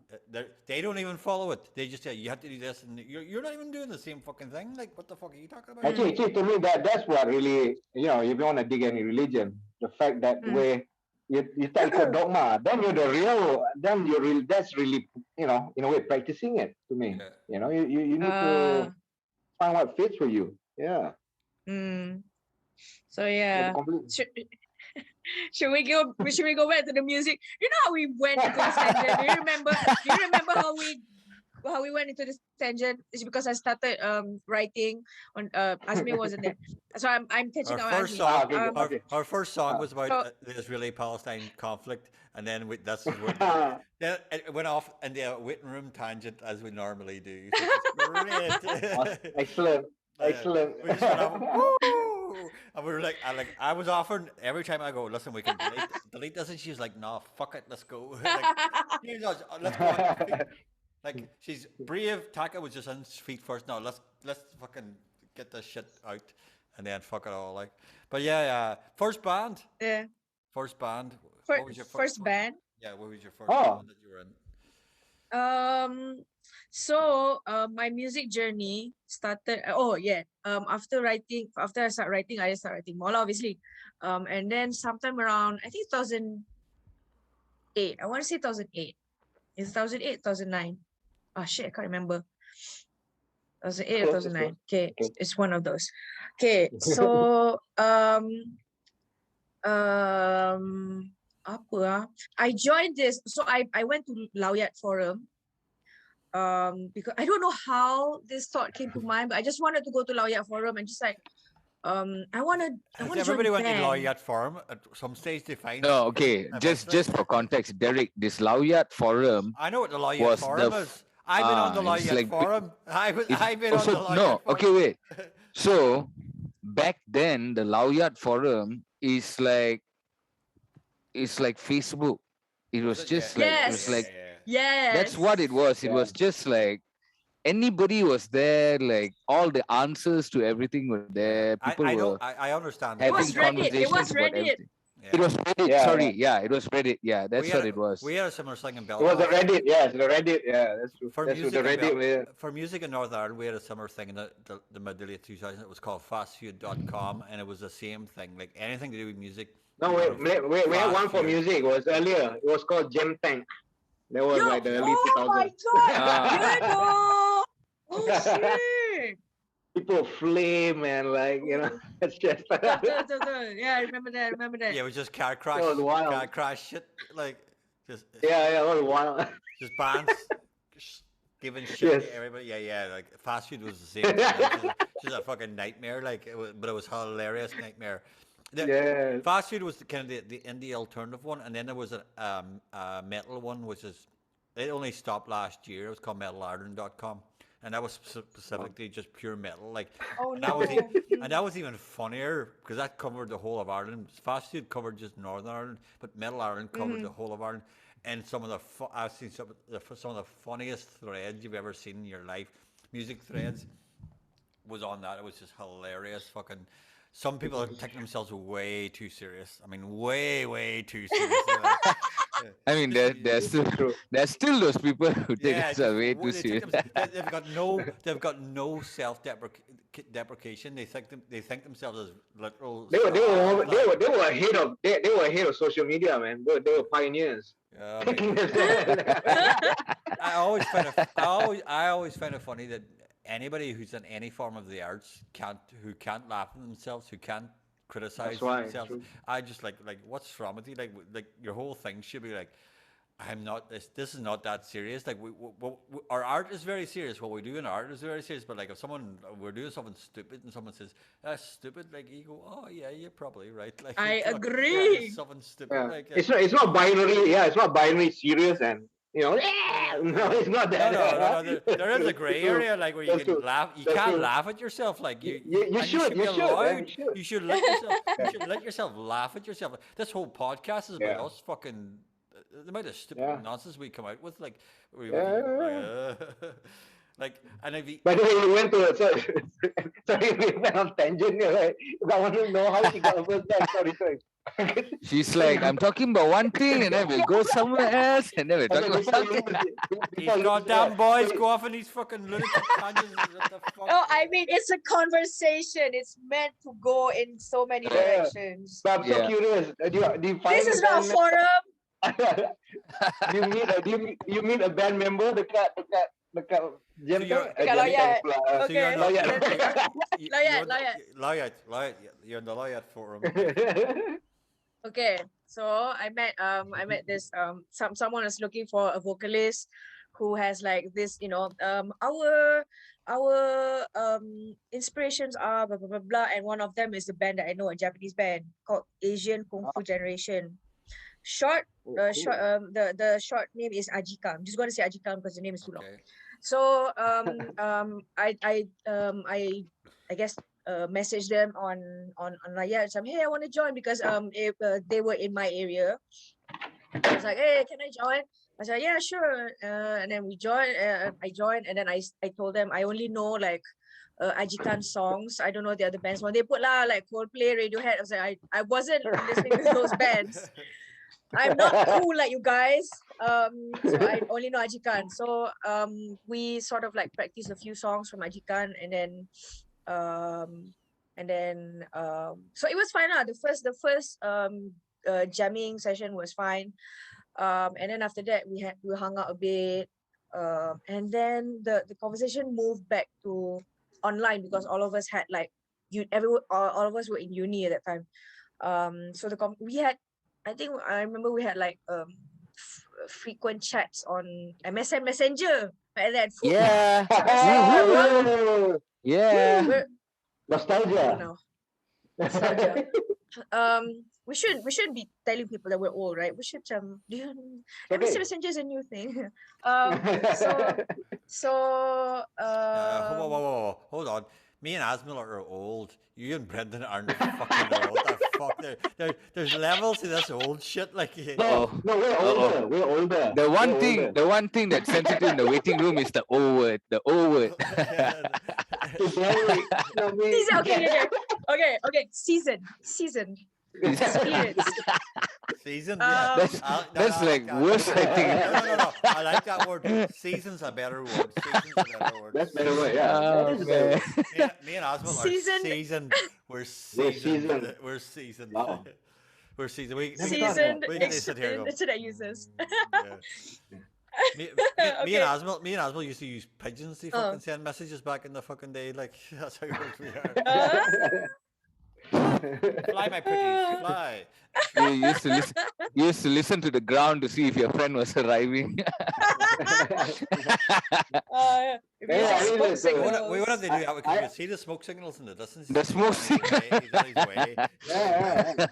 they don't even follow it. They just say you have to do this, and you're not even doing the same fucking thing. Like what the fuck are you talking about? Mm, Actually, to me, that's what really, if you want to dig any religion, the fact that mm. where you tak ikut dogma, then you're the real, then you're real. That's really, in a way, practicing it. To me, Yeah. you need Uh, to find what fits for you. Yeah. mm. So But yeah. complete. Should we go? Should we go back to the music? You know how we went into this tangent? Do you remember? Do you remember how we went into this tangent? It's because I started writing on Azmi wasn't there, so I'm catching Our up first Azmi. song, Okay, okay. our first song was about So the Israeli-Palestine conflict, and then that's where Ah, then it went off in the waiting room tangent as we normally do. So it's great. excellent, Yeah, excellent. we just went off, woo! And we were like, I was offering every time I go, listen, we can delete this, and she was like, no, fuck it, let's go. Like, you know, let's go on your feet. Like she's brave. Taka was just on his feet first. No, let's fucking get this shit out, and then fuck it all. Like, but yeah, first band, yeah, first band. first, What was your first band. Yeah, what was your first Oh, band that you were in? So my music journey started. Oh yeah. After I start writing, I start writing more, obviously. And then sometime around I think 2008. I want to say 2008. It's 2008, 2009. Oh shit, I can't remember. 2008 or close, it's 2009. close. Okay, Okay. it's one of those. Okay, so apa ah? I joined this. So I went to Lawyat Forum. Because I don't know how this thought came to mind, but I just wanted to go to Lawyat Forum and just like I wanna Has join everybody a went to band. Lawyat Forum at some stage to find No, okay. eventually? Just for context, Derek, this Lawyat forum I know what the Lawyat was Forum is. I've been on the it's Lawyat like Forum. it's I've been on the also Lawyat Forum. okay, wait. So back then the Lawyat forum is like Facebook. It was just like it was like that's what it was. It Yeah. was just like anybody was there, like all the answers to everything were there. People I know were I understand. It having was Reddit. It was conversations about Reddit. everything. It was Reddit, Yeah, sorry, yeah. it was Reddit. Yeah, that's what it was. We had a similar thing in It was the Belfast. Reddit. Yes, the Reddit. Yeah, that's true. For That's true. The music in Reddit. Yeah. For music in Northern Ireland, we had a similar thing in the mid to late 2000s. It was called fastfood.com, and it was the same thing. Like anything to do with music. No, we had one for music. It was earlier. It was called Gem Tank. That was Yo, like the early oh my 2000s. god! Ah. You know? Oh shit! People flame and like it's just Yeah, I remember that. Yeah, it was just car crash, was wild. car crash shit. Like just yeah, it was wild. just bands giving shit Yes. to everybody. Yeah. Like fast food was the same. Thing. It was just a fucking nightmare. Like but it was hilarious nightmare. Yeah. Fast food was kind of the indie alternative one, and then there was a metal one, which is it only stopped last year. It was called MetalIreland.com, and that was specifically just pure metal. Like, Oh and that was no! and that was even funnier because that covered the whole of Ireland. Fast food covered just Northern Ireland, but Metal Ireland covered the whole of Ireland. And some of the I've seen some of the funniest threads you've ever seen in your life. Music threads was on that. It was just hilarious. Fucking. Some people are taking themselves way too serious. I mean, way too serious. I mean, there's still those people who take themselves way too serious. They've got no self-deprecation. They think themselves as literal. They were ahead of social media, man. They were pioneers. Yeah, I always find it funny that anybody who's in any form of the arts who can't laugh at themselves, who can't criticize themselves. True. I just like what's wrong with you? Like your whole thing should be like, I'm not this is not that serious. Like our art is very serious. What we do in art is very serious. But like if we're doing something stupid and someone says that's stupid, like you go, oh yeah, you're probably right. Like I fuck, agree. something stupid. Yeah. Like It's not binary. Yeah, it's not binary serious and you know, no, it's not that. No. There is a gray True. area like where you That's can true. laugh. You That's can't true. laugh at yourself. Like You and you should, should be man, allowed. you should. You should let yourself. You should let yourself laugh at yourself. This whole podcast is about Yeah. us fucking. The amount of stupid Yeah. nonsense we come out with, like we would be Yeah. like, and if you, By the way, you went to sorry, sorry, we went on tangent here, right? I want to know how she got her first bag. Sorry. She's like, I'm talking about one thing, and then we'll go somewhere else, and then we're talking about something. these goddamn boys go off in these fucking lunatic tangents. What the fuck? Oh, I mean, it's a conversation. It's meant to go in so many directions. But I'm so Yeah. curious. Do you find This is a not a band forum. you meet a band member dekat jam tu? you're- Dekat Loyat. So Okay. you're Loyat. Loyat. You're in the Loyat forum. Okay, so I met this someone was looking for a vocalist who has like this, our inspirations are blah blah blah blah, and one of them is a band that I know, a Japanese band called Asian Kung Fu Generation. Short the short name is Ajika. I'm just going to say Ajika because the name is too long. Okay. So I guess message them on Layar. So hey, I want to join because if they were in my area. I was like, hey, can I join? I said, yeah, sure. And then we joined. I joined, and then I told them I only know like Ajikan songs. I don't know the other bands. When they put like Coldplay, Radiohead, I was like, I wasn't listening to those bands. I'm not cool like you guys. So I only know Ajikan. So we sort of like practiced a few songs from Ajikan, and then so it was fine. The first jamming session was fine. And then after that we hung out a bit. And then the conversation moved back to online because all of us had like all of us were in uni at that time. So we had, I think I remember we had like frequent chats on MSN Messenger like that. Yeah. Yeah. Nostalgia. No. Nostalgia. We shouldn't be telling people that we're old, right? We should MSN Messenger is a new thing. Whoa. Hold on. Me and Asmil are old. You and Brendan aren't fucking old. The fuck? There's levels to this old shit. Like, No, we're older. We're older. The one thing that's sensitive in the waiting room is the O word. The O word. Okay. Season. Experience. Season. That's like worse, I think. No. I like that word. Season's a better word. Season's a better word. That's better word. Yeah. Oh, That is better man. word. Me and Oswald are Seasoned. seasoned. We're seasoned. We're seasoned. Wow. We're seasoned. We Seasoned can sit here and go. internet users. Me Okay. and Oswald used to use pigeons to fucking send messages back in the fucking day. Like, that's how old we are. Fly, my pretties, fly. You used to listen to the ground to see if your friend was arriving. Smoke signals. We would have to do that because you could see the smoke signals in the distance. The smoke signal. He's on his way. Yeah.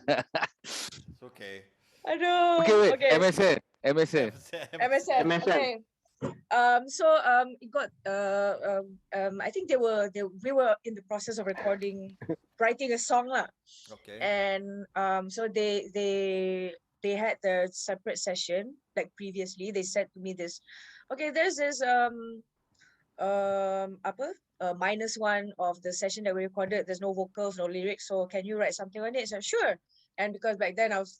It's okay. I know. Okay, wait. Okay. MSN. MSN. MSN. Okay. It got I think we were in the process of writing a song lah. Okay. And so they had the separate session like previously. They said to me this, okay, there's this -1 of the session that we recorded. There's no vocals, no lyrics. So can you write something on it? So sure. And because back then I was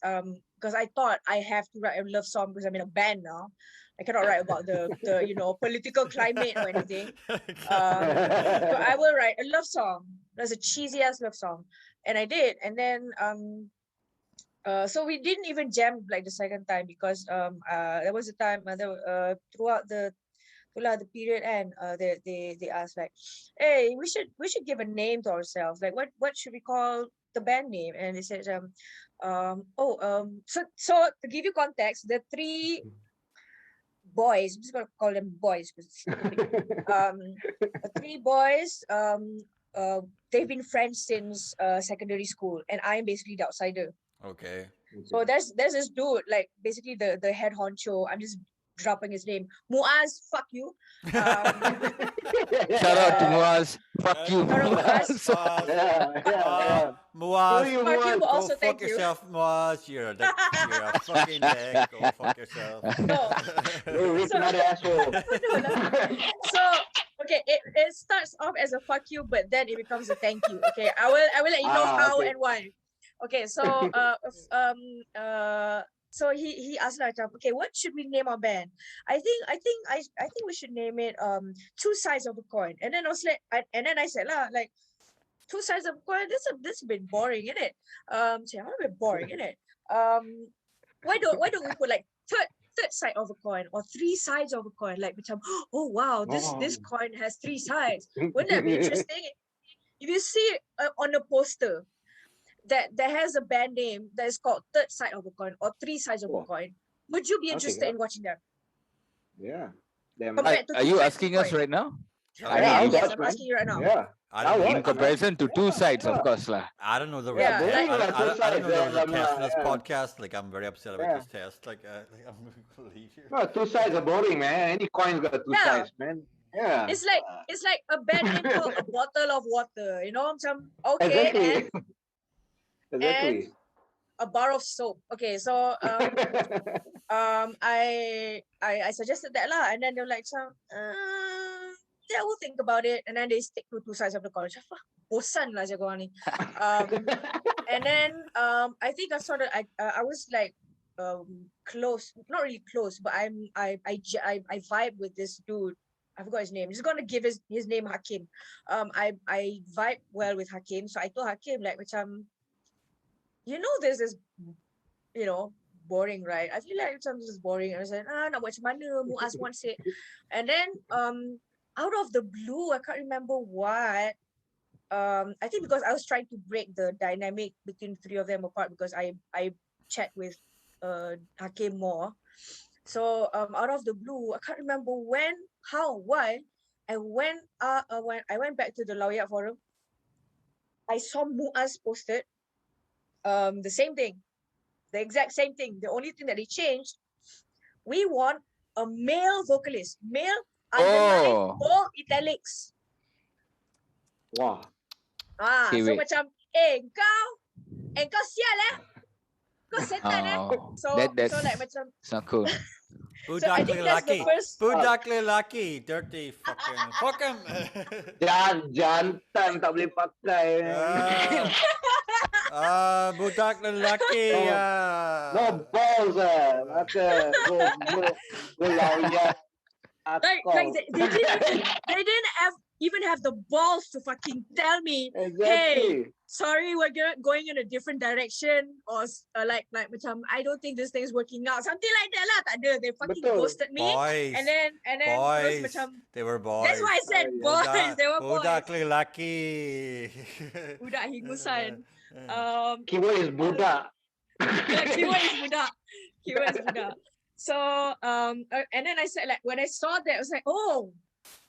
because I thought I have to write a love song because I'm in a band now. I cannot write about the political climate or anything. So I will write a love song. That's a cheesy ass love song, and I did. And then so we didn't even jam like the second time because there was a time throughout the period, and they asked like, hey, we should give a name to ourselves. Like what should we call the band name? And they said so to give you context, the three boys, I'm just gonna call them boys because the three boys, they've been friends since secondary school, and I'm basically the outsider. Okay. So there's this dude, like basically the head honcho. I'm just dropping his name. Muaz, fuck you. Shout out to Muaz. Fuck you, Shout out Muaz. Muaz. Yeah. Muaz, Screw you, Fuck you, Muaz. but go also fuck thank you. yourself, Muaz. You're a dick. You're a fucking dick. Go fuck yourself. No. You rip So- another asshole. No, no. So okay, it starts off as a fuck you, but then it becomes a thank you. Okay, I will let you know how Okay. and why. Okay, so so he asked like, okay, what should we name our band? I think we should name it Two Sides of a Coin. And then I was like, I said lah, like, Two Sides of a Coin. That's a bit boring, isn't it? A bit boring, isn't it? Why don't we put like third side of a coin or three sides of a coin? Like, oh wow, this coin has three sides. Wouldn't that be interesting? If you see on a poster that has a band name that is called Third Side of a Coin or Three Sides of a Oh. Coin, would you be I'll take interested it. in watching that? Yeah. Damn. Compared to Are Two you Sides of a asking us Coin. right now? I Yeah, don't know. Yes, watch, I'm man. asking you right now. Yeah. I don't watch. know. In comparison to two sides, of course, lah. I don't know there was Yeah, a like- test. I don't know there was a Yeah, test in this yeah. podcast. Like, I'm very upset about Yeah. this test. Like I'm gonna leave here. No, two sides are boring, man. Any coin's got two Yeah. sides, man. Yeah. It's like a band name called A Bottle of Water. You know, okay, and Exactly. a bar of soap. Okay, so I suggested that lah, and then they're like, yeah, we'll think about it, and then they stick to Two Sides of the Coin. Bosan lah saya korang ni. And then I think I was like close, not really close, but I vibe with this dude. I forgot his name. He's gonna give his name Hakim. I vibe well with Hakim, so I told Hakim like, this is, boring, right? I feel like this is boring. I was like, nak buat macam mana? Muaz wants it. And then out of the blue, I can't remember what. I think because I was trying to break the dynamic between the three of them apart because I chat with Hakim more. So out of the blue, I can't remember when, how, why. And when I went back to the Lawyat forum, I saw Muaz posted the same thing, the exact same thing. The only thing that they changed, we want a male vocalist, male underline all italics. Wow. Okay, So wait. macam, kau sial kau setan Oh, So that's so like macam, it's not cool. I Budak think that's the lelaki. first- Budak lelaki. Dirty fucking. Fuck him. Jantan tak boleh pakai. Budak lelaki. No balls maka go Lawyat. like they didn't even have the balls to fucking tell me, Exactly. sorry, we're going in a different direction, or like macam, I don't think this thing is working out, something like that lah. Tak ada, they fucking Betul. ghosted me. Boys. And then Boys. terus macam, They were boys. that's why I said boys. They were boys. Budak lelaki. Budak hingusan. Keyword is budak. Yeah, keyword is budak. Keyword is budak. So and then I said, like, when I saw that, I was like, oh,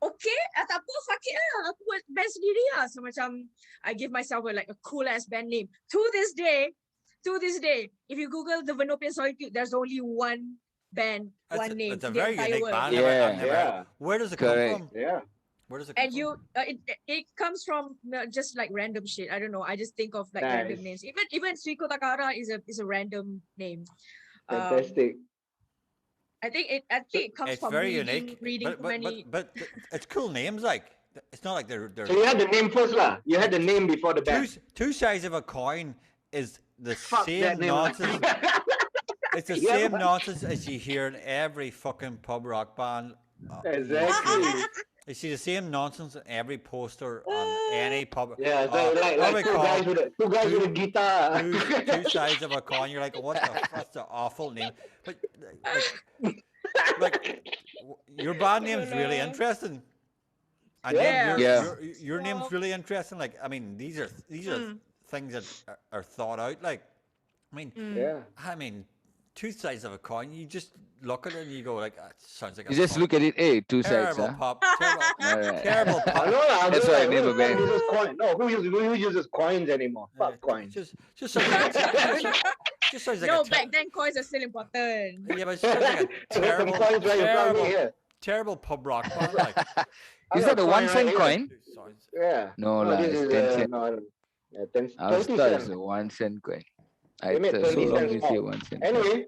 okay, tak apa, fuck it lah, aku buat band sendiri lah. So macam, I give myself a cool ass band name. To this day, if you Google the Venopian Solitude, there's only one band, one name. It's a in the very entire unique world. band. Yeah. Where does it Correct. come from? Yeah. Where does it come And it comes from just like random shit. I don't know. I just think of like random Nice. names. Even Suiko Takahara is a random name. Fantastic. I think it comes It's from very reading unique. too many. But it's cool names. Like, it's not like they're So you had the name first lah. You had the name before the band. two sides of a coin is the Fuck same that name. nonsense. It's the Yeah, same but- nonsense as you hear in every fucking pub rock band. Exactly. You see the same nonsense in every poster on any pub. Yeah, so what like do we two call guys with a guitar. two sides of a coin. You're like, what the? That's an awful name. But like your band name's really interesting. And Yeah. then your name's really interesting. Like, I mean, these are things that are thought out. Like, Yeah. I mean, two sides of a coin. You just look at it and you go like, "Ah, it sounds like You just look at it, two sides, terrible huh? pop, terrible, Alright. terrible I pop. know lah. That's why I name a band. Who uses coin? No, who uses coins anymore? Fuck coins. Just something. just sounds like No, a back then coins are still important. yeah, but it sounds like a Some terrible, coins right in front of me here. terrible pub rock band. Like, Is I that got a coin 1 cent right coin? it sounds, Yeah. No No, lah, this it's is 10 cent. no, yeah, 10, I 20 thought it's cents. a 1 cent coin. I They made thought so 20 long cents you say more. 1 cent. Anyway,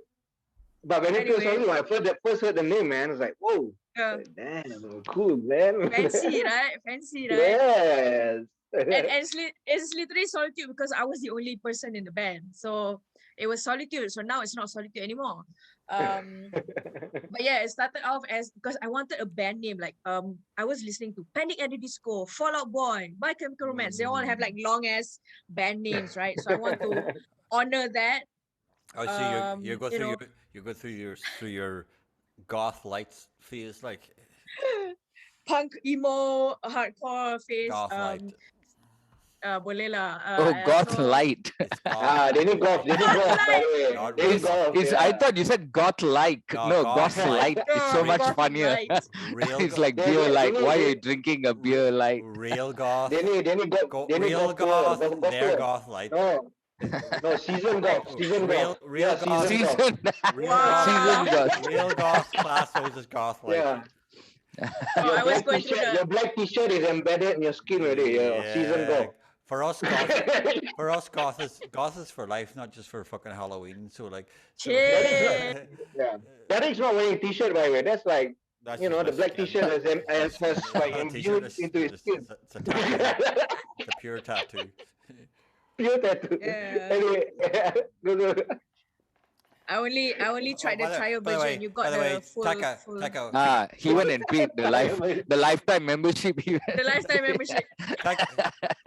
but when Anyway. when I first heard the name, man, I was like, whoa, damn, cool, man. Fancy, right? Fancy, right? Yes. And it's literally Solitude because I was the only person in the band. So it was Solitude. So now it's not Solitude anymore. But yeah, it started off as because I wanted a band name. Like I was listening to Panic at the Disco, Fall Out Boy, My Chemical Romance. They all have like long ass band names, right? So I want to honor that. oh, so you go you through know. you go through your goth lights phase, like Punk, emo, hardcore phase. goth light. Boleh lah. Oh, Goth so- Light. It's goth. They need golf. They need golf, by the way. Not They really. need golf. It's, I thought you said Goth Like. No, No, Goth Goth Light. Light. It's so No, much Goth funnier. Light. Real It's go- like They- beer they- light. they- Why are you they- drinking a beer light? real goth. They need golf. They need real golf. goth. Their goth light. No, no, season golf. Season Real- golf. real Yeah, golf. season golf. Season. Real Wow. Season goth. goth. Real goth class is goth light. Yeah. Oh, I was black going through t-shirt, your the. black t-shirt is embedded in your skin already. Yeah. Season golf. For us, goth is for life, not just for fucking Halloween. So like, Shit. Yeah. Derek's not wearing t-shirt, by the way. That's like, that's you know, just the my black skin. t-shirt has like Not a t-shirt, imbued it's- into his it's- skin. It's a tattoo. It's a pure tattoo. Pure tattoo. Yeah. Anyway, go. I only tried the trial by the version. way, You by got the way, full. Taka, He went and paid the lifetime membership. He went. The lifetime membership.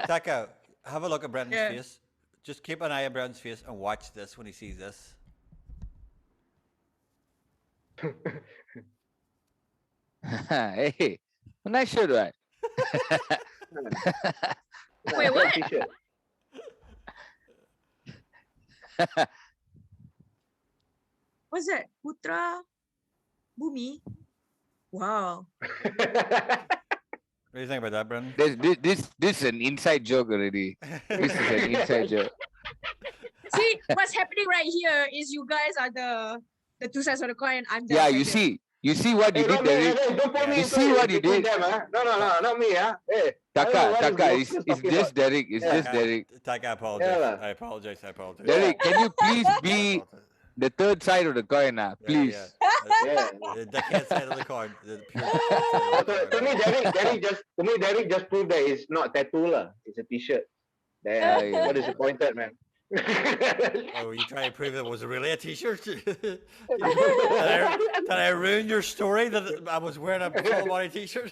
Taka, have a look at Brendan's Yeah. face. Just keep an eye on Brendan's face and watch this when he sees this. Hey, nice shirt, right? Wait, what? T-shirt. What's that? Putra Bumi? Wow. What do you think about that, Brendan? This is an inside joke already. This is an inside joke. See, what's happening right here is you guys are the two sides of the coin. I'm the Yeah, outsider. you see what you Hey, did, not me, Derek. hey, don't put me You into see it. what you Between did? them, huh? No, not me, huh? Hey, I don't know Taka, what Taka, this it's bloke is talking just about. Derek. It's Yeah. just Derek. Taka, I apologize. Yeah. I apologize. I apologize. Derek, can you please be the third side of the coin, please? Yeah. The deckhand side of the coin. The pure To me, Derek just proved that it's not tattoo lah. It's a t-shirt. Yeah, Damn, yeah. what disappointed, man. Oh, you trying to prove it was really a t-shirt? did I ruin your story that I was wearing a full body t-shirt?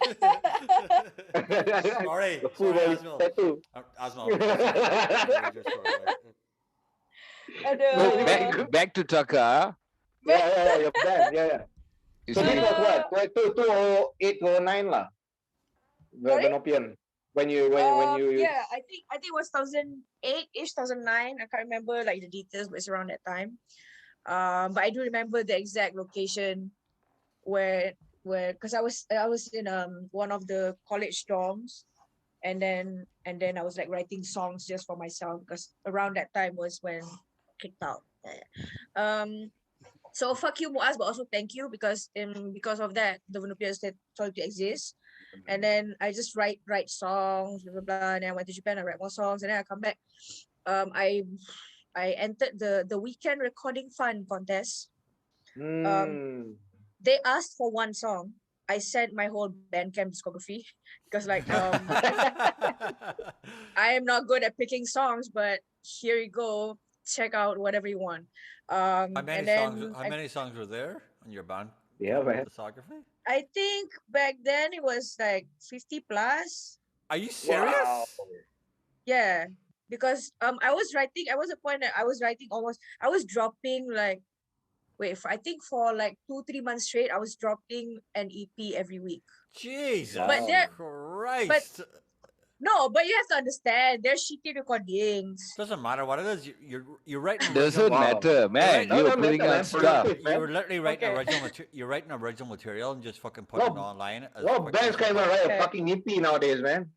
Sorry. The full Sorry, body Asmal. tattoo. Asmal. Ruined your story, right? No, back to Taka. Yeah, your plan. Yeah. You So see, this was what? 2008, 2009 lah. Sorry? Venopian. When you Yeah, I think it was 2008-ish, 2009. I can't remember like the details, but it's around that time. But I do remember the exact location where because I was in one of the college dorms, and then I was like writing songs just for myself because around that time was when I kicked out. So fuck you, Muaz, but also thank you because of that the Venopian started to exist. And then I just write songs, blah blah blah. And then I went to Japan, I write more songs, and then I come back. I entered the weekend recording fund contest. They asked for one song. I sent my whole Bandcamp discography because like I am not good at picking songs, but here you go. Check out whatever you want. How And many then songs? How many songs were there on your band? Yeah, man. Discography? I think back then it was like 50 plus. Are you serious? Wow. Yeah, because I was a point that I was dropping like I think for like 2-3 months straight I was dropping an EP every week. Jesus But there- Christ. No, but you have to understand there's shitty recordings. Doesn't matter what it is. You're writing. doesn't Wow. matter, man. No, You're no, putting matter, man. out stuff. Productive, man. You're literally writing Okay. original. You're writing original material and just fucking putting it Well, online. as Well, quick as bands you can't even can. write Okay. a fucking EP nowadays, man.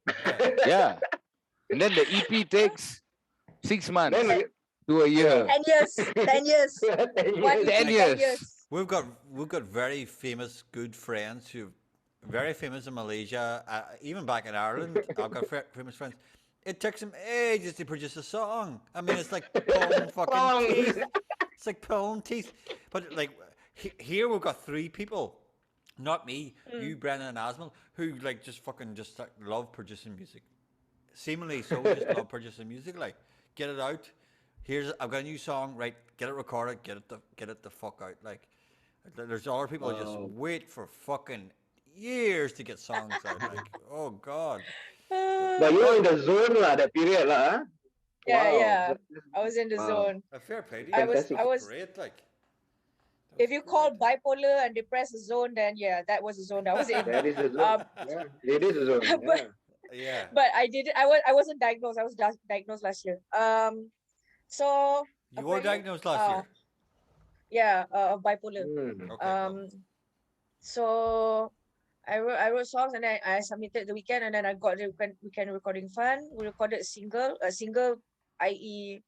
Yeah. And then the EP takes 6 months. Then To a year. 10 years. 10 years. 10 1 years. 10 EP, 10 years. years. We've got very famous good friends who very famous in Malaysia, even back in Ireland. I've got famous friends. It takes them ages to produce a song. I mean, it's like pulling fucking Songs. teeth. It's like pulling teeth. But like here we've got three people, not me, you, Brennan, and Asmal, who like just like, love producing music. Seemingly so, just love producing music. Like get it out. I've got a new song. Right, get it recorded. Get it the fuck out. Like there's other people who just Wow. wait for fucking years to get songs out. Like oh god. But you were in the zone lah, that period lah. Huh? Yeah, Wow. yeah. I was in the Wow. zone. A fair play to you. I was Fantastic. Great, like. if you call bipolar and depressed a zone, then yeah, that was the zone I was in. That is the zone. Yeah, it is the zone. But- Yeah. Yeah. But I wasn't diagnosed. I was diagnosed last year. So You were apparently, diagnosed last year. yeah, bipolar. Hmm. Okay. Cool. So I wrote songs and then I submitted the weekend and then I got the weekend recording fund. We recorded a single, i.e.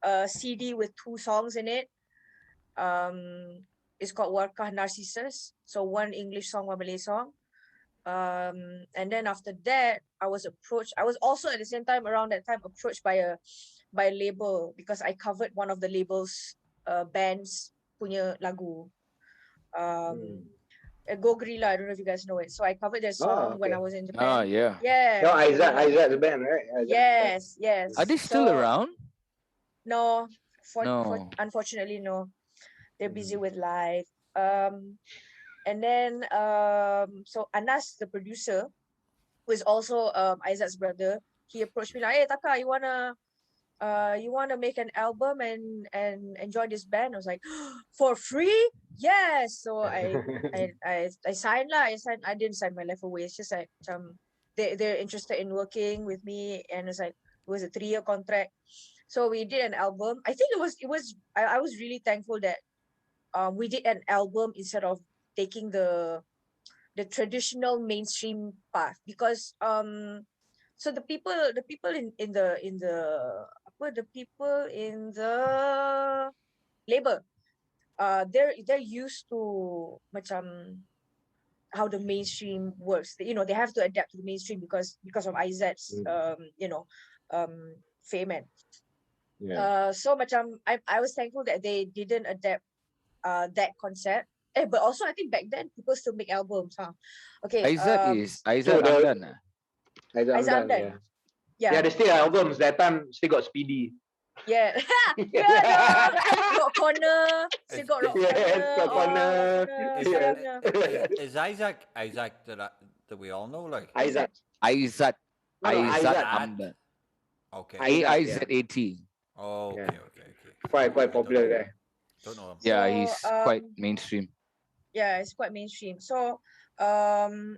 a CD with 2 songs in it. It's called Warkah Narcissus. So 1 English song, 1 Malay song. And then after that, I was approached. I was also at the same time around that time approached by a label because I covered one of the label's band's punya lagu. Go Gorilla, I don't know if you guys know it. So I covered their song when I okay. was in Japan. Ah, yeah. Yeah. No, Isaac's band, right? Isaac's Yes, yes. Are they still So- around? No, No. unfortunately, no. They're busy Mhm. with life. And then so Anas, the producer, who is also Isaac's brother, he approached me like, "Hey, Taka, you wanna make an album and enjoy this band?" I was like, "For free? Yes." So I signed lah. I didn't sign my life away. It's just like they're interested in working with me, and it's like it was a 3-year contract. So we did an album. I think I was really thankful that we did an album instead of taking the traditional mainstream path because so the people in the label they're used to macam how the mainstream works. They have to adapt to the mainstream because of Isaac's fame and so macam I was thankful that they didn't adapt that concept. But also I think back then people still make albums, huh? Okay. Isaac So the- Hamdan. Isaac Isaac Hamdan, Hamdan. yeah. Yeah, they still have albums. That time still got Speedy. Yeah. Yeah, no. Rock Corner. Still got Rock Yes, Rock Corner. Yes. Is Isaac that we all know? Like Isaac. Isaac No, Isaac. Hamdan. okay. AIZAT. Oh, Yeah. okay. Quite popular guy. Don't know him. Yeah, So, he's quite mainstream. Yeah, it's quite mainstream. So I'm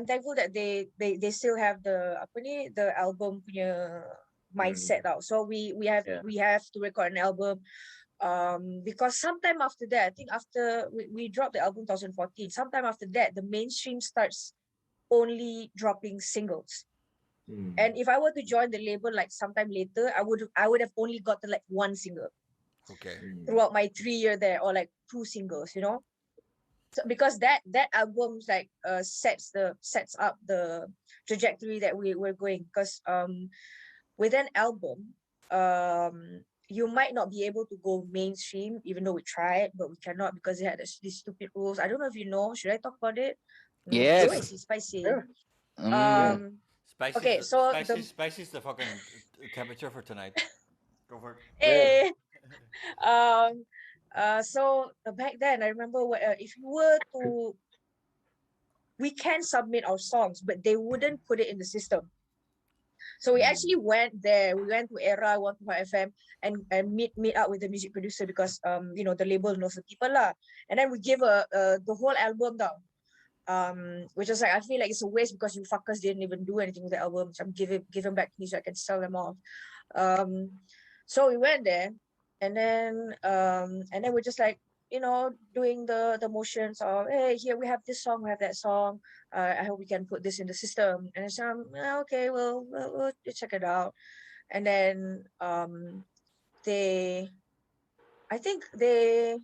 thankful that they still have the album punya mindset out. So we have to record an album because sometime after that, I think after we dropped the album 2014, sometime after that the mainstream starts only dropping singles. And if I were to join the label like sometime later, I would have only gotten like 1 single Okay. throughout my 3 year there, or like 2 singles, So because that album like sets up the trajectory that we're going. Because with an album, you might not be able to go mainstream, even though we tried, but we cannot because they had these stupid rules. I don't know if you know. Should I talk about it? Yes. Spicy. Yeah. Spicy. Okay, so spicy's the fucking temperature for tonight. Go for it. Hey. So back then, I remember if you were to, we can submit our songs, but they wouldn't put it in the system. So we actually went there. We went to Era 1.5 FM and meet up with the music producer because the label knows the people lah. And then we give the whole album down. Which is like I feel like it's a waste because you fuckers didn't even do anything with the album. So I'm give them back to me so I can sell them off. So we went there, and then we're just like doing the motions of, hey, here we have this song, we have that song. I hope we can put this in the system. And so okay, we'll check it out. And then they, I think they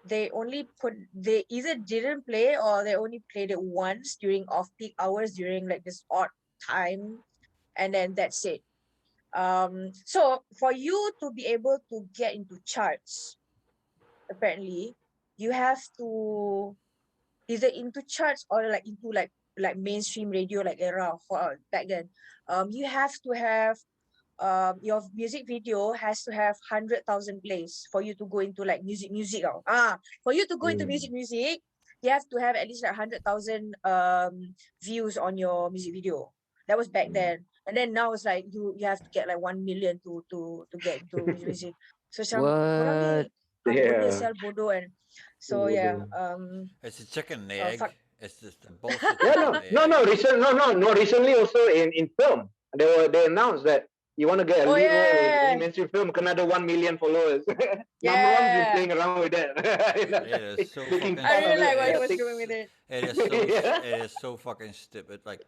either didn't play or they only played it once during off-peak hours during like this odd time, and then that's it. So for you to be able to get into charts, apparently you have to either into charts or like into like mainstream radio like era or back then. You have to have your music video has to have 100,000 plays for you to go into like music. For you to go into Mm. music, you have to have at least like 100,000 views on your music video. That was back Mm. then, and then now it's like you have to get like 1 million to get into music. So macam korang ni What? benda Yeah. sel bodoh kan. So yeah, Bodoh. It's a chicken and egg. fuck. It's just a bullshit Yeah, chicken and egg. recently also in film, they announced that you want to get a Oh lead role in yeah, any mainstream film, another 1 million followers. Number one's been yeah. playing around with that. It is so Making fucking I fun really of like it. what he it was is, doing with it. it is so Yeah. it is so fucking stupid. Like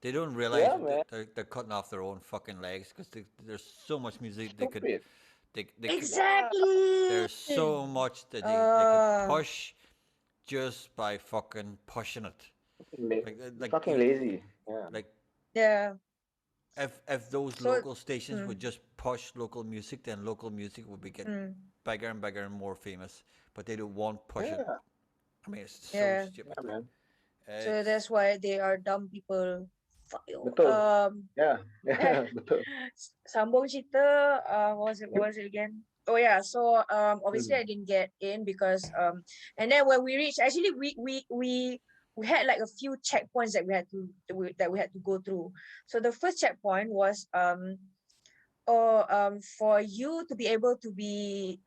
they don't realize Yeah, that man. they're cutting off their own fucking legs because there's so much music they could Stupid. they could, Exactly. there's so much that they could Uh, push just by fucking pushing it. Like Fucking lazy. Yeah. like yeah. if those So, local stations would mm, just push local music, then local music would be get mm, bigger and bigger and more famous. But they don't want push it. Yeah. I mean, it's so yeah. stupid. Yeah, man. So It's, that's why they are dumb people. Fuck you. Betul. Yeah. Betul. Sambung cerita. What was it again? Oh yeah. So obviously Mm. I didn't get in because and then when we reached, actually we had like a few checkpoints that we had to go through. So the first checkpoint was for you to be able to be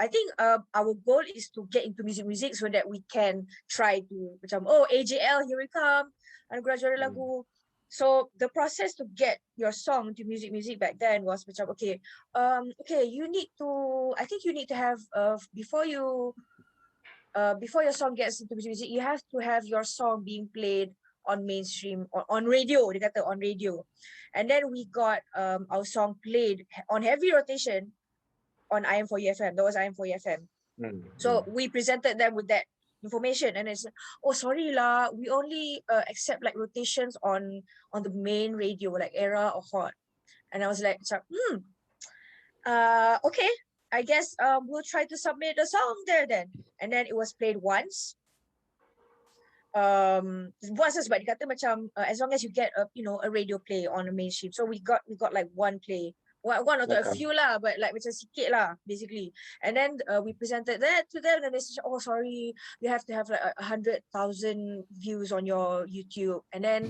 I think our goal is to get into music so that we can try to macam AJL, here we come, anugerah juara Mm. lagu. So the process to get your song to music back then was macam okay you need to, I think you need to have before your song gets into music, you have to have your song being played on mainstream on radio, dia kata on radio. And then we got our song played on heavy rotation on IM4 FM. That was IM4 FM. Mm. So we presented them with that information, and it's oh sorry lah, we only accept like rotations on the main radio like era or hot. And I was like, okay, I guess we'll try to submit a song there then. And then it was played once. Once sebab dia kata macam as long as you get a radio play on a mainstream. So we got like one play. One or a Okay. few lah, but like macam sikit lah basically. And then we presented that to them, and they said, oh sorry, you have to have like 100,000 views on your YouTube. And then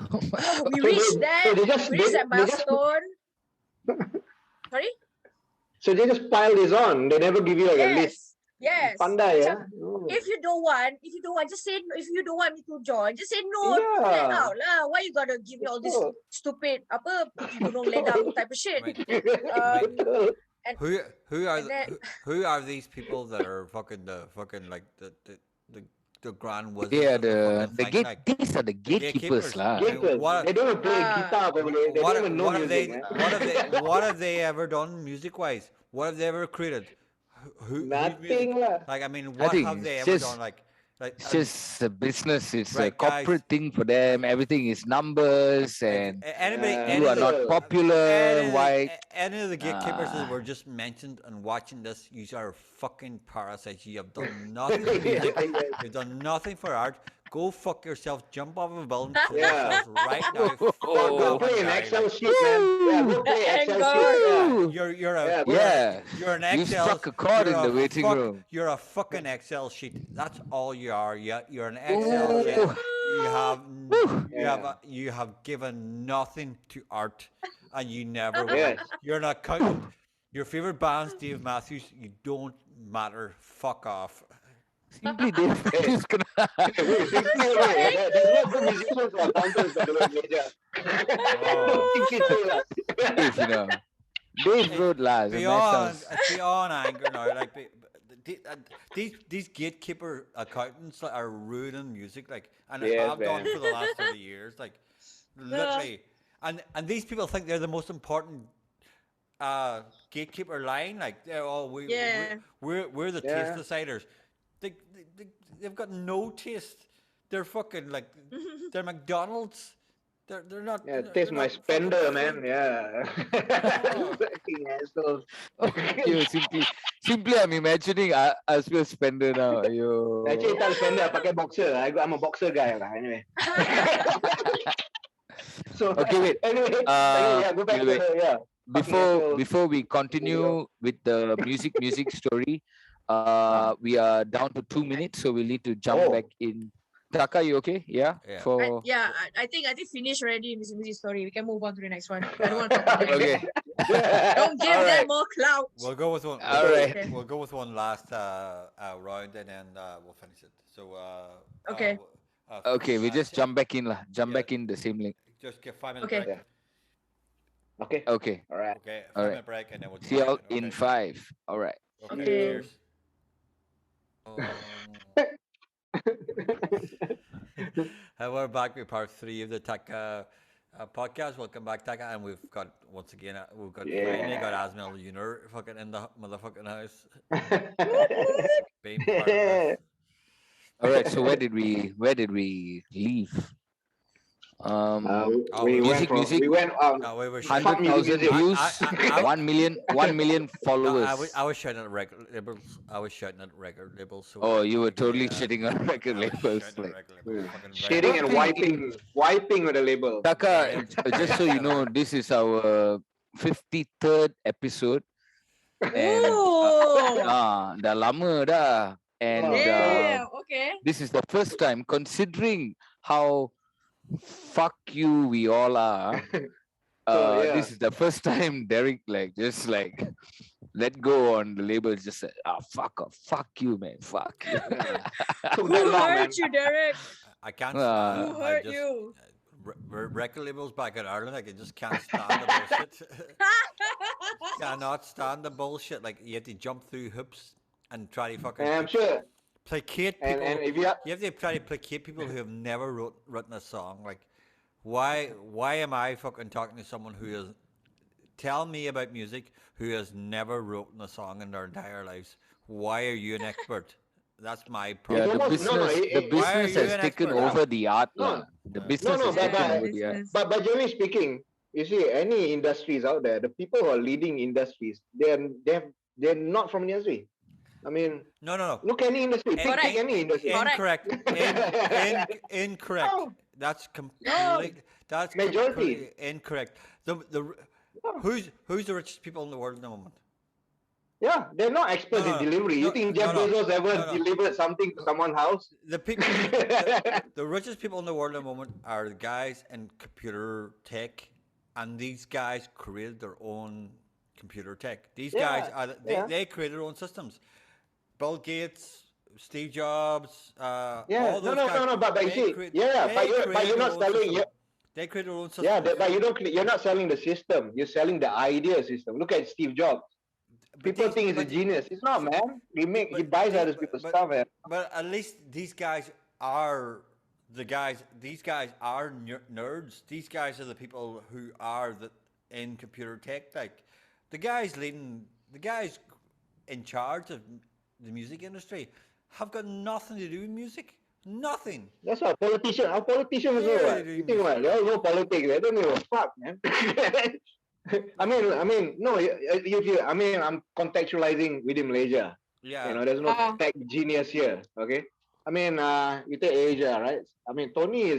Oh my we God. reached that they just milestone. Sorry? so they just pile this on. They never give you like a list. Yes. Pandai, yeah. Macam, if you don't want, just say no. If you don't want me to join, just say no. Let Yeah. out lah. Why you gotta give me all this Betul. stupid putih gunung ledang type of shit? Right. Betul. who are and then- who are these people that are fucking like the grand wizards? Yeah, of the fucking thing? gate. Like, These are the gatekeepers, lah. Gateway. What- They don't even play guitar probably. They what, don't even know what have music, they man. what have they ever done music wise? What have they ever created? Whose music- Nothing lah. Like I mean, what think have they it's ever just- done? Like It's just a business. It's a Right, guys. corporate thing for them. Everything is numbers, and anybody, Yeah. you are not popular. Why? Any of the gatekeepers that Ah. were just mentioned and watching this, you are fucking parasites. You have done nothing for music. You've done nothing for art. Go fuck yourself. Jump off a building. Kill Yeah. yourself right now. Fuck Go off play and an die, Excel like. sheet, man. Yeah, go play Thank Excel God. sheet. Yeah. You're a Yeah, Yeah. you're an You Excel. struck a chord you're in the a waiting room. You're a fucking Excel sheet. That's all you are. You're an Excel Ooh. sheet. You have given nothing to art, and you never will. Yes. You're an accountant. Your favorite band's Dave Matthews. You don't matter. Fuck off. Simply Dave is gonna. Wait, there's no good musicians or accountants by the way, Major. Don't think it through lah. Dave, you know. Dave wrote last. Beyond anger now, like these gatekeeper accountants are ruining music, like, and Yes, have done man. for the last 30 years, like, literally. And these people think they're the most important gatekeeper line. Like, oh, Yeah. we're the taste Yeah. deciders. They've got no taste. They're fucking like they're McDonald's. They're not Yeah, taste they're my not fucking spender, man. food. Yeah. Oh, Fucking assholes. You simply I'm imagining as well spender now. Actually, You tak ada spender, pakai boxer. I'm a boxer guy lah. Anyway. So okay, wait. anyway, yeah, go back to Wait. yeah. Fucking assholes. Before we continue with the music story, Ah. we are down to 2 minutes, so we need to jump Oh. back in. Taka, you okay? Yeah. Yeah. For I think finish already in this music story. We can move on to the next one. I don't want to talk about it okay. anymore. Don't give Alright. them more clout. We'll go with one. All right. Okay. We'll go with one last round, and then we'll finish it. So Okay. Okay, we just jump back in lah. Jump Yeah. back in the same link. Just give 5 minutes Okay. break. Yeah. Okay. Okay. All right. Okay, All 5 right. minute break, and then we'll See you jump all back in okay. 5. All right. Okay. Okay. Cheers. And we're back with part 3 of the Taka podcast. Welcome back, Taka, and we've got once again finally got Asmel Junior fucking in the motherfucking house. Being part of this. All right. So where did we leave? We music. went out. No, we were 100,000 music. views, I- 1 million followers. I was shouting at record labels. I was shouting at record labels. So Oh, you were fucking, totally shitting on record I was labels. shouting at Like, record labels, fucking Shitting and wiping with a label. Taka, just so you know, this is our 53rd episode. And Ooh. dah lama dah. And Damn. Okay. this is the first time, considering how fuck you we all are. So, yeah. This is the first time Derek just let go on the label. Just said, fuck off, fuck you, man, fuck you. Took Who that long, man. hurt you, Derek? I can't. Uh, Who I hurt just, you? Record labels back in Ireland, like, I just can't stand the bullshit. Cannot stand the bullshit. Like, you have to jump through hoops and try to fucking And I'm sure. placate people. And if you You have to try to placate people who have never written a song. Like, why am I fucking talking to someone who is tell me about music who has never written a song in their entire lives? Why are you an expert? That's my Yeah, problem. the almost- no, business, the why are business you has an taken expert? over the art. No. lah. The business no, has but- taken but- over the art. Business. but generally speaking, you see, any industries out there, the people who are leading industries, they're not from the industry. I mean, No. look any industry. Pick Correct. any industry. Incorrect. Incorrect. No. That's complete. That's Majority. completely incorrect. Who's the richest people in the world at the moment? Yeah, they're not experts No, in delivery. no, You think Jeff no, Bezos ever no. delivered something to someone's house? The people, the richest people in the world at the moment are the guys in computer tech, and these guys created their own computer tech. These guys they created their own systems. Bill Gates, Steve Jobs, all those guys. No. But you they see, create- but they you're created not their own selling. system. They created their own system. Yeah, but you're not selling the system. You're selling the idea system. Look at Steve Jobs. People think he's a genius. He's not, man. He buys other people's stuff, man. But at least these guys are the guys. These guys are nerds. These guys are the people who are in computer tech. Like the guys in charge of the music industry have got nothing to do with music. Nothing. That's why politicians. Our politicians Yeah, also. What? they You do think what? They all know politics. They don't give a fuck, man. I mean, no. I'm contextualizing within Malaysia. Yeah. You know, there's no tech genius here. Okay. I mean, you take Asia, right? I mean, Tony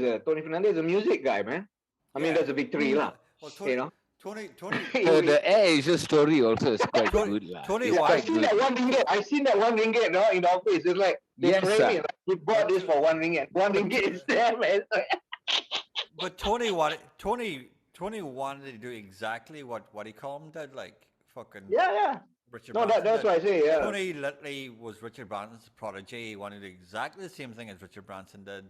Fernandez is a music guy, man. I mean, Yeah. that's a victory, lah. Well, Tony, You know. Tony, The Air Asia story also is quite Tony- good. lah. Tony It's White. I quite seen good. that $1. I seen that $1 no, in the office. It's like they Yes, frame sir. it. Like, we bought this for $1. $1 is there, man. but Tony wanted to do exactly what he called him did, like fucking Yeah. Richard No, Branson that's did. what I say. Yeah. Tony literally was Richard Branson's prodigy. He wanted to do exactly the same thing as Richard Branson did.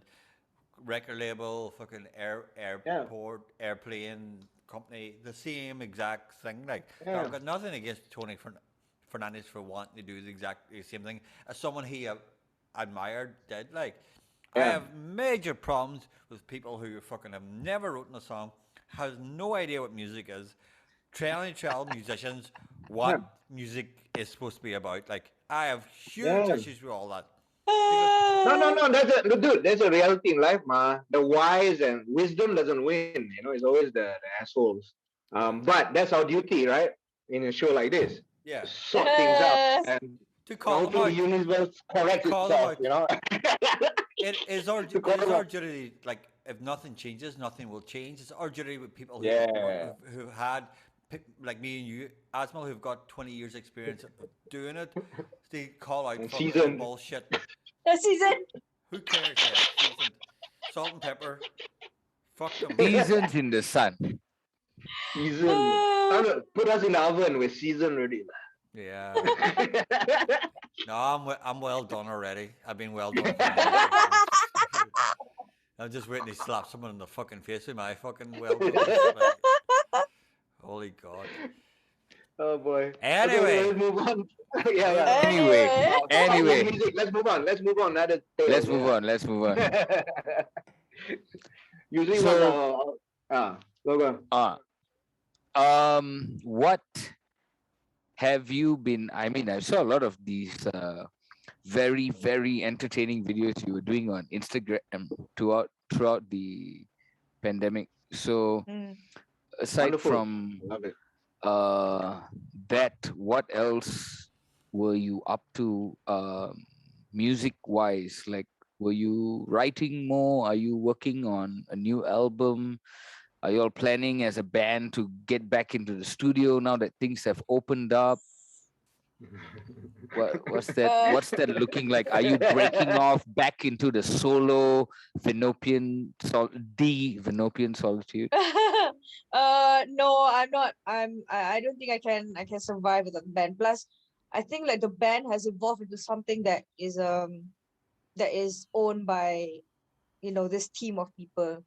Record label, fucking airport, airplane company, the same exact thing. Like, Yeah. I've got nothing against Tony Fernandez for wanting to do the exact same thing as someone he admired did. Like, I Yeah. have major problems with people who fucking have never written a song, has no idea what music is, tell musicians Yeah. what music is supposed to be about. Like, I have huge Yeah. issues with all that. Because No. Dude. There's a reality in life, ma. The wise and wisdom doesn't win. You know, it's always the assholes. But that's our duty, right? In a show like this, yeah, sort things out, and to call them hopefully the out, universe to corrects call them itself. out. You know, to It call is them our out. duty. Like, if nothing changes, nothing will change. It's our duty with people Yeah. who've had like me and you, Asmal, who've got 20 years experience of doing it. They call out And fucking the seasoned. bullshit. The season. Who cares? Yeah, seasoned, salt and pepper. Fuck them. Seasons in the sun. Seasoned. Put us in the oven. We're seasoned already. Yeah. No, I'm well done already. I've been well done for years. I'm just waiting to slap someone in the fucking face with my fucking well done. Like, holy God. Oh boy. Anyway. Okay, let's move on. Yeah. Anyway, Music. Let's move on. Another tale. let's move on. Let's move on. Usually So, Logan. what have you been? I mean, I saw a lot of these very, very entertaining videos you were doing on Instagram throughout the pandemic. So, aside Wonderful. from Love it. that, what else were you up to music wise? Like, were you writing more? Are you working on a new album? Are you all planning as a band to get back into the studio now that things have opened up? What's that looking like? Are you breaking off back into the solo Venopian Solitude? No, I'm not. I don't think I can survive without the band. Plus, I think like the band has evolved into something that is owned by, this team of people.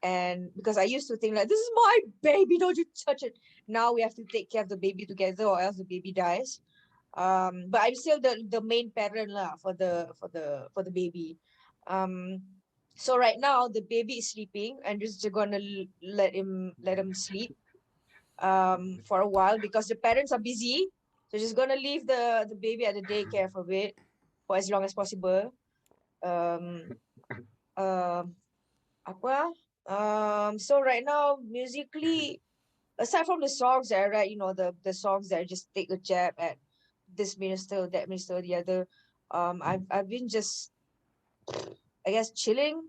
And because I used to think like, this is my baby, don't you touch it. Now we have to take care of the baby together, or else the baby dies. But I'm still the main parent for the baby. So right now the baby is sleeping, and just gonna let him sleep for a while, because the parents are busy. So just gonna leave the baby at the daycare for a bit, for as long as possible. Um, Apa? So right now, musically, aside from the songs that I write, the songs that I just take a jab at this minister, that minister, the other, I've been just, I guess, chilling.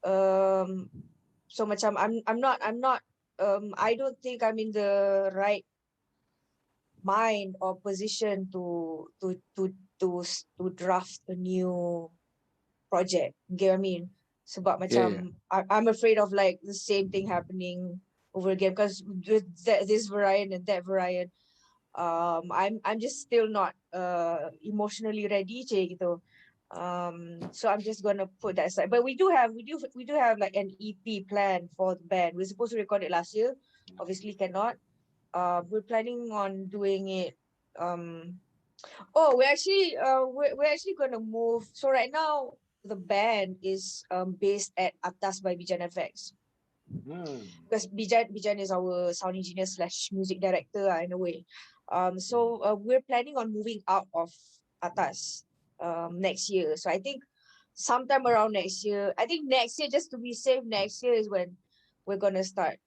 So much I'm not I don't think I'm in the right mind or position to draft a new project. Get what I mean? Sebab macam I'm afraid of like the same thing happening over again, because with this variant and that variant, I'm just still not emotionally ready gitu. So I'm just gonna put that aside. But we do have like an EP plan for the band. We're supposed to record it last year, obviously cannot. We're planning on doing it. We're actually gonna move. So right now the band is based at Atas by Bijan FX, because Bijan is our sound engineer / music director in a way. So we're planning on moving out of Atas next year. So I think sometime around next year. I think next year, just to be safe, next year is when we're gonna start,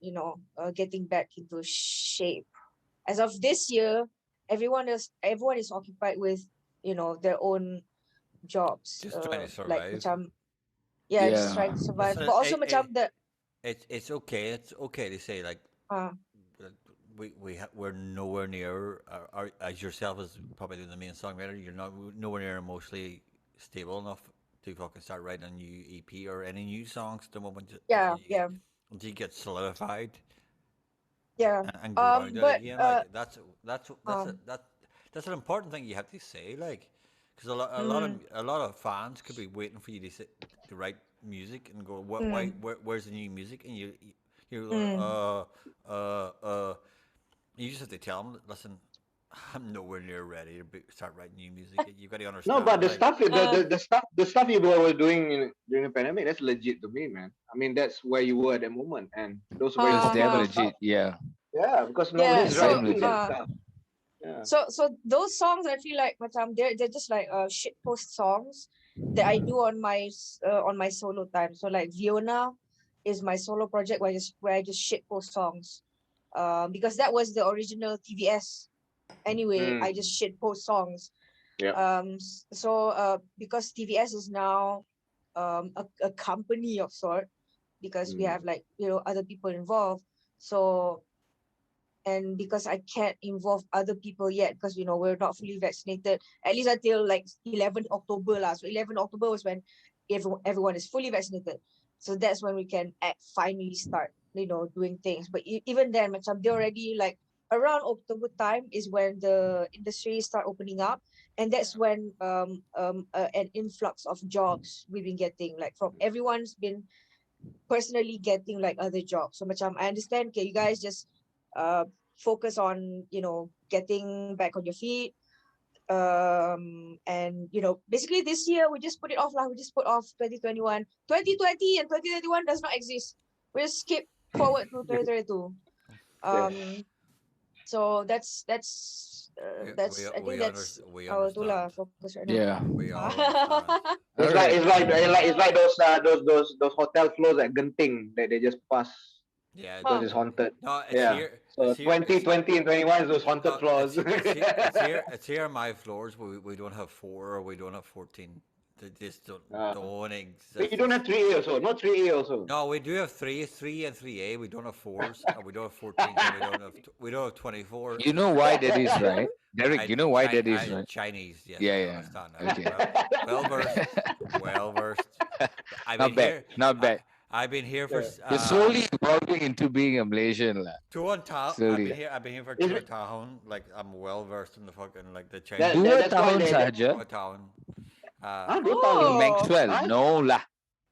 getting back into shape. As of this year, everyone is occupied with, their own jobs. Just trying to Like survive. macam, Yeah. just trying to survive. Listen, But also macam the it's okay. It's okay to say like we're nowhere near as yourself as probably the main songwriter. You're nowhere near emotionally stable enough to fucking start writing a new EP or any new songs at the moment. Until you get solidified. Yeah. And grounded But again. Like that's an important thing you have to say. Like, because a lot of fans could be waiting for you to write music and go, where's the new music? And you're you just have to tell them, listen, I'm nowhere near ready to start writing new music. You've got to understand. No, but the like, stuff you were doing during the pandemic, that's legit to me, man. I mean, that's where you were at the moment, and those were It's damn your legit. Yeah. Yeah, because Yeah. nobody's So Fine with writing it. and stuff. Yeah. so those songs I feel like macam they're just like shit post songs that I do on my solo time. So like Viona is my solo project where I just shit post songs. Because that was the original TVS. Anyway, I just Mm. shit post songs. Yep. Because TVS is now a company of sort, because we Mm. have like other people involved. So, and because I can't involve other people yet, because we're not fully vaccinated, at least until like 11th October lah. So 11th October was when everyone is fully vaccinated. So that's when we can finally start doing things. But even then, macam they already like around October time is when the industry start opening up, and that's when an influx of jobs we've been getting, like from everyone's been personally getting like other jobs. So macam I understand, okay, you guys just focus on getting back on your feet. And basically this year we just put it off lah. We just put off 2021. 2020 and 2021 does not exist. We just skip forward to 2022. Yes. So that's I think that's We our understand. focus right now. Yeah. We all understand. It's Alright. like those hotel floors at Genting that they just pass Yeah. because it's haunted. No, it's Yeah. here. So It's here. 2020 and 21 is those haunted No, floors. it's here on my floors. We don't have 4 or we don't have 14. They just don't exist. But you don't have 3A also, not 3A also. No, we do have 3 and 3A. We don't have 4s, and we don't have 14s, and we don't have 24. You know why that is, right? Derek, you know why that is, right? Chinese, yes, Yeah, I yeah. understand. Okay. Well versed, well versed. I've Not been bad. here. Not bad. I've been here for You're slowly evolving into being a Malaysian, lah. I've been Slowly. here. I've been here for Is two it- town. Like I'm well versed in the fucking like the That- Chinese. Dua that's why tahun they- sahaja. Town. Ah, 2 Oh. tahun. Maxwell. Huh? No lah.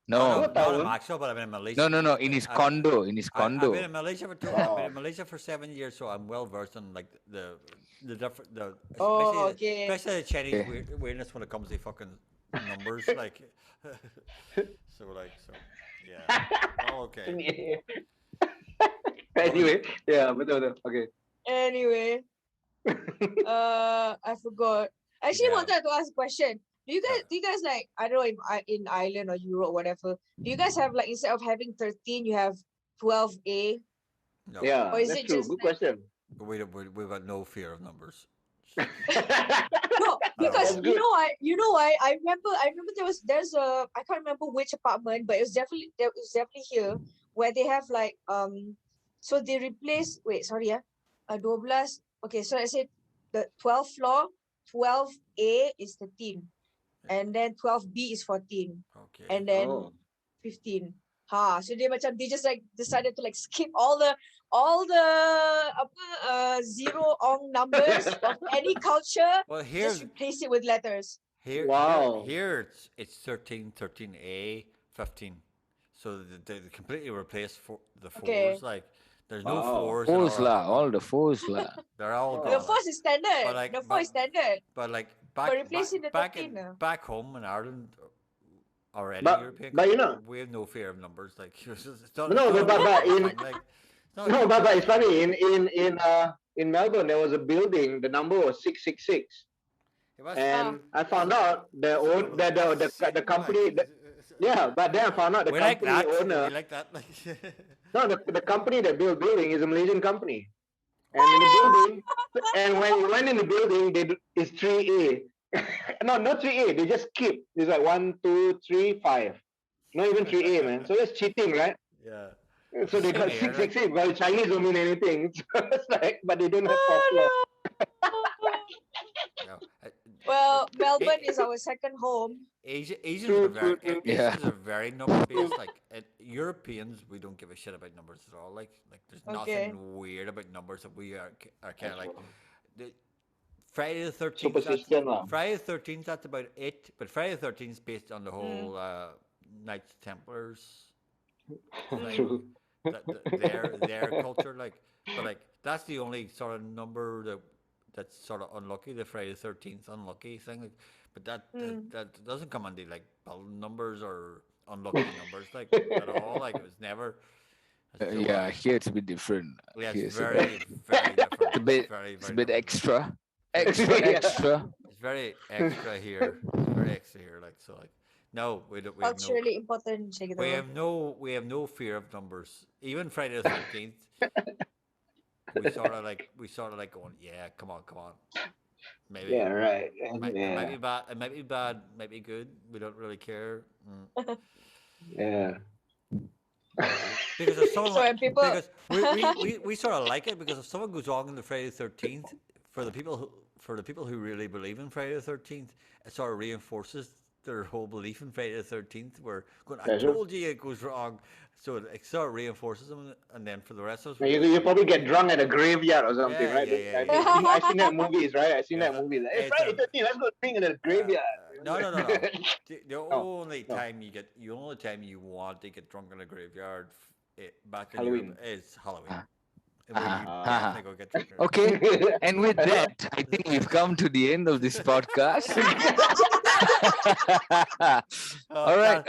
No, No. not tahun? in Maxwell, but I've been in Malaysia. No. In his condo. In his I've been condo. in Malaysia for I've been in Malaysia for 7 years, so I'm well versed in like the different Oh, okay. especially the Chinese Okay. weirdness when it comes to fucking numbers, like so yeah. Oh, okay. Anyway, yeah, betul. Okay. Anyway, I forgot. I actually Yeah. wanted to ask a question. Do you guys like, I don't know, in Ireland or Europe, whatever, do you guys have like, instead of having 13, you have 12A? No, Yeah, Or is that's it true. just Good like- question. we've got no fear of numbers. No, because That's you good. know why? I remember there's a, I can't remember which apartment, but it was definitely here, where they have like so they replace, wait, sorry, 12. Okay, so I said the 12th floor, 12A is 13, and then 12B is 14, Okay. and then Oh. 15. So they just like decided to like skip all the zero on numbers of any culture, Well, just replace it with letters. Wow. Here it's 13, 13A, 15. So they completely replaced the fours. Okay. Like there's no Wow. fours. and Fours lah. All the fours lah. They're all Oh. gone. The first is standard. But like- the four is standard. But like But replacing the back 13 now. back home in Ireland or any But- European but you country, know- we have no fear of numbers. Like it's not, No, it's not but in- like, it's not No, but it's funny. In Melbourne, there was a building. The number was 666, it was- and I found out the company. Yeah, but then I found out the we like company that. owner. We like that. Like, No, the company that built building is a Malaysian company. And in the building, and when you went in the building, it's 3A. No, not 3A. They just skip. It's like 1, 2, 3, 5. Not even 3A, man. So that's cheating, right? yeah. So they got Same here, like- 666. Well, Chinese don't mean anything. So it's like, but they don't have top floor. No. Well, Melbourne is our second home. Asians True, are very true, true. Yeah. Asians are very number based. Like Europeans, we don't give a shit about numbers at all. Like there's Okay. nothing weird about numbers. That we are kind of like the Friday the 13th. Superstition lah. Friday the 13th. That's about it. But Friday the 13th is based on the whole Knights Templars. Thing. True. Their culture, like, but like that's the only sort of number that's sort of unlucky. The Friday the 13th unlucky thing, like, but that doesn't come under like building numbers or unlucky numbers like at all. Like it was never So, Yeah, here it's a bit different. yeah, Here it's it's a very, bit, very different. it's a bit, Very, it's a very bit different. extra, Very, extra, Yeah. extra. it's very extra here. It's very extra here. Like so, like no, we don't. We have no. Culturally important macam gitu. We have no fear of numbers. Even Friday the 13th, we sort of like going, yeah, come on, come on. Maybe Yeah, right. it might Yeah, be bad. It might be bad. Might be good. We don't really care. yeah. Because if someone So like when people because we sort of like it because if someone goes wrong on the Friday the 13th for the people who really believe in Friday the 13th, it sort of reinforces their whole belief in Friday the 13th. Where going, I That's true. told you it goes wrong, so it sort of reinforces them, and then for the rest of us, Now, we're you going, probably get drunk at a graveyard or something, yeah, right? yeah, yeah, yeah, I yeah. seen that movies, right? I seen Yeah, that movie. Like, hey, it's Friday a 13th, let's go drink in a uh, graveyard. no. The No, only no. time the only time you want to get drunk in a graveyard back in Europe Halloween. is Halloween, Uh, where you uh-huh. definitely go get drunk. Okay, and with I know. that, I think we've come to the end of this podcast. All right,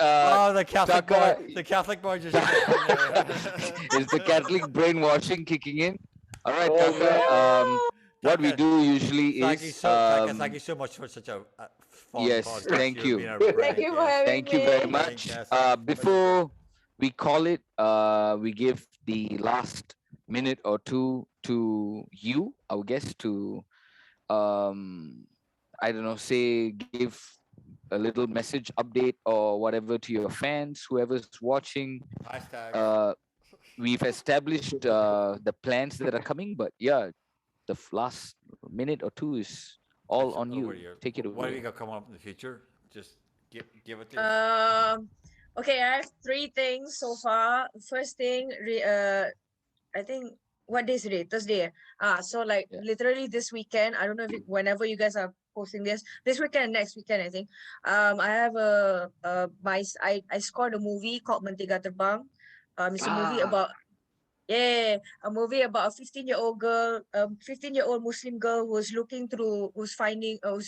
The Catholic boy, Taka, the Catholic boy just stepped in there. is the Catholic brainwashing kicking in? All right, Oh, Taka. man. What we Taka, do usually is thank you so much for such a fun yes, podcast. thank You've been you. a thank brilliant you for guest. having Thank you very me. Brilliant much. guest. Brilliant guest. Before we call it, we give the last minute or two to you, our guest, to I don't know, say give a little message update or whatever to your fans, whoever's watching. Hashtags. We've established the plans that are coming, but yeah, the last minute or two is all on Over you. here. Take it What have you away. got coming up in the future? Just give it to us. Okay, I have three things so far. First thing, I think what day is today? Thursday. So like Yeah. literally this weekend. I don't know if whenever you guys are posting this weekend, next weekend, I think. I have I scored a movie called Mentega Terbang. It's a movie Ah, about a movie about a 15-year-old girl, 15-year-old Muslim girl who's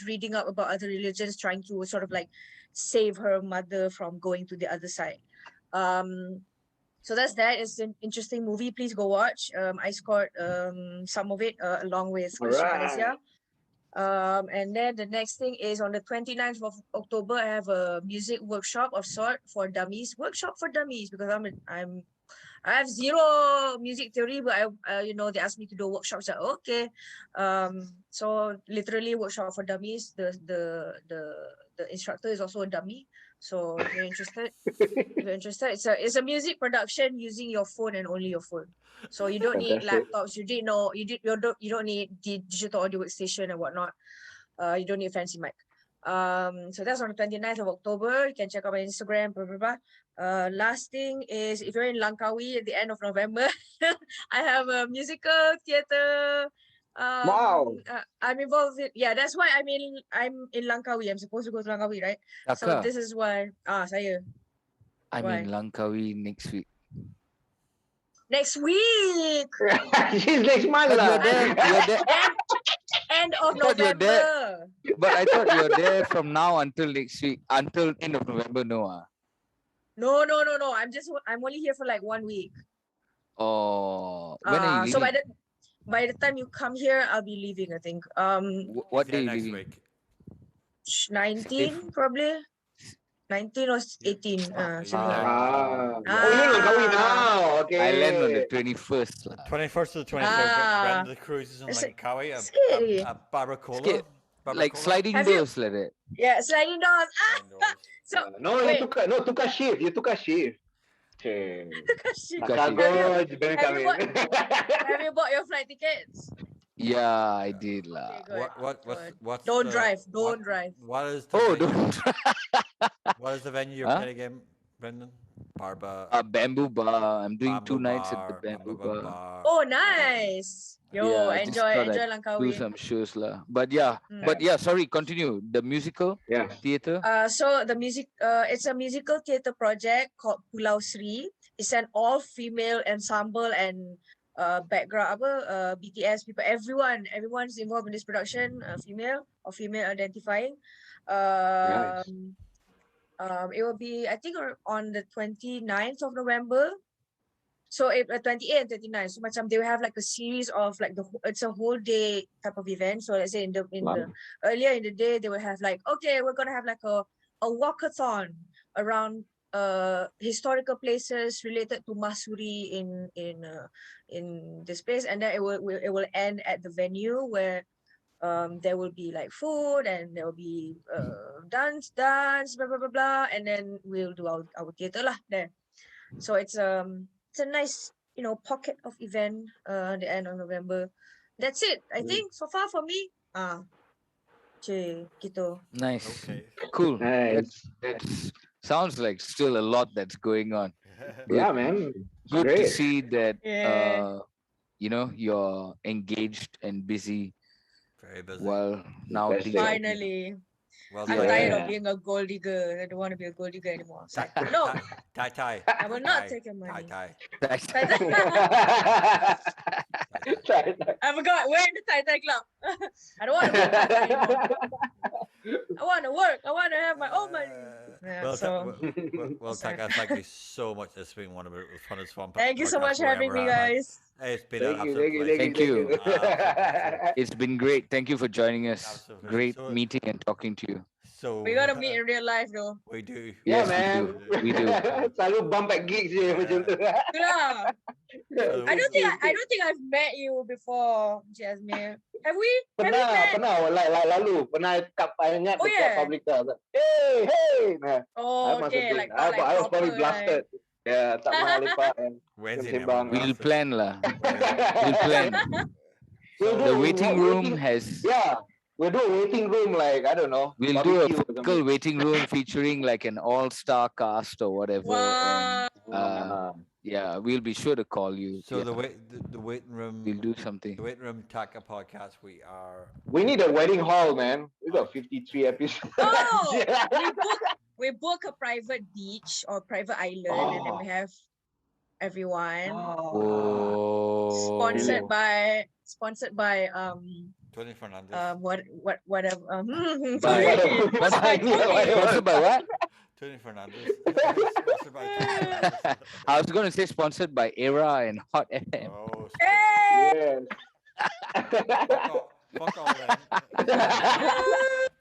reading up about other religions, trying to sort of like save her mother from going to the other side. So that's that. It's an interesting movie. Please go watch. I scored some of it along with all Christian right. Malaysia. And then the next thing is on the 29th of October, I have a music workshop of sort for dummies. Workshop for dummies because I have zero music theory, but they asked me to do workshops. Like, okay, so literally workshop for dummies. The instructor is also a dummy. So if you're interested, it's a music production using your phone and only your phone. So you don't need Fantastic. laptops. You don't need digital audio workstation and whatnot. You don't need a fancy mic. So that's on the 29th of October. You can check out my Instagram, blah, blah, blah. Last thing is if you're in Langkawi at the end of November, I have a musical theater. Wow. I'm involved in, that's why I'm in Langkawi. I'm supposed to go to Langkawi, right? So Taka, this is why saya. I'm Why? in Langkawi next week. Next week. She's next month. But lah. you're there. You're there. End of I thought you're there. November. But I thought you're there from now until next week, until end of November. No, No. I'm only here for like 1 week. Oh, when are you So leaving? by the time you come here, I'll be leaving, I think. What Yeah, day are you next leaving? week. 19 probably. 19 or 18. Yeah. Similar. Oh, you're in Langkawi now. Okay. I land on the 21st. 21st to the 23rd. Brandon the cruises in It's Langkawi. scary. A Barbacoa. Skip. Like sliding Have you- doors like that. Yeah, sliding doors. So No, you wait. took a shift. You took a shift. Okay. Shit. Took a Kakak shift. coach, better come in. Have you bought your flight tickets? Yeah, I did lah. Okay, good. What's Don't the- drive. what- Don't drive. What is the Oh, venue? don't. What is the venue you're Huh? playing again, Brendan? Barba. Bamboo bar. I'm doing Bamboo 2 nights at the Bar, bamboo bar. Oh, nice. Yo, Yeah, I just enjoy thought I'd Langkawi. do some shows lah. But yeah, sorry, continue. The musical Yeah. theater. So the music, it's a musical theater project called Pulau Sri. It's an all-female ensemble and background BTS people, everyone's involved in this production, female or female identifying. Nice. It will be I think on the 29th of November. So 28 and 29. So macam they will have like a series of like it's a whole day type of event. So let's say in the earlier in the day they will have like, okay, we're gonna have like a walkathon around historical places related to Masuri in this place, and then it will end at the venue where there will be like food and there will be dance blah blah blah blah, and then we'll do our theater lah there. So it's a nice pocket of event the end of November. That's it, I think, so far for me. Gitu. Nice. Okay. Cool. Nice. That's sounds like still a lot that's going on. Yeah, man. Good to Great. see that Yeah. you're engaged and busy. Very busy. Well, now That's things it. are- Finally. Well I'm done. tired of Yeah. being a gold digger. I don't want to be a gold digger anymore. It's like, Tai- no, Tai Tai. I will not take your money. Tai. I forgot, we're in the Tai Club. I don't want to be Tai anymore. I want to work. I want to have my own money. Yeah, Well, so well, sorry. Taka, thank you so much. It's been one of the funnest fun. Thank you so podcasts much for we'll having ever me, have had. guys. It's been Thank an you, absolute thank you, pleasure. Thank you. Absolute It's been great. Thank you for joining us. Absolutely. Great So- meeting and talking to you. So We gotta meet in real life though. We do. Yeah, Yes, we man. do. We do. Selalu bump at gigs je macam tu. Itulah. So- I don't think I've met you before, Jasmine. Have we? Have we met? Pernah. Lalu pernah ingat Oh, dekat yeah. Publica. Hey. Nah, Oh, I must okay, have like, been. I was probably proper, blasted. Yeah, tak pernah lepak. Wednesday Sembang. We'll plan lah. We'll plan. We'll The do waiting room has. Yeah, we'll do a waiting room like, I don't know. We'll do a barbecue or physical something. waiting room featuring like an all-star cast or whatever. Wow. And yeah, we'll be sure to call you. So Yeah, the waiting room. we'll do something. The waiting room Taka podcast. We are. We need a wedding hall, man. We got 53 episodes. Oh, we book a private beach or private island, and then we have everyone. Oh. Sponsored by Tony Fernandez. whatever. By- Sponsored by what? Tony Fernandez. Sponsored by Tony Fernandez. I was going to say sponsored by Era and Hot FM. Oh, Hey! Yes. fuck all that.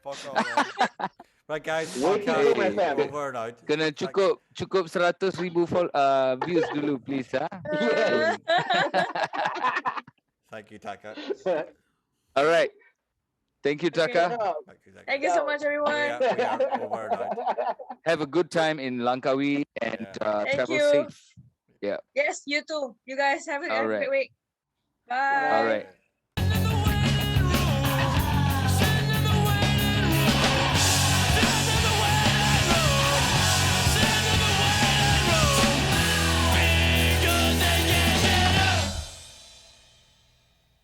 Fuck all that. Right, guys. Waiting Podcast room FM. over and out. Kena cukup 100,000 views dulu please Yes. Thank you, Taka. All right. Thank you, Taka. Thank you so much, everyone. We are over and out. Have a good time in Langkawi and Thank travel you. safe. Yes, you too. You guys have a All right. great week. Bye. All right.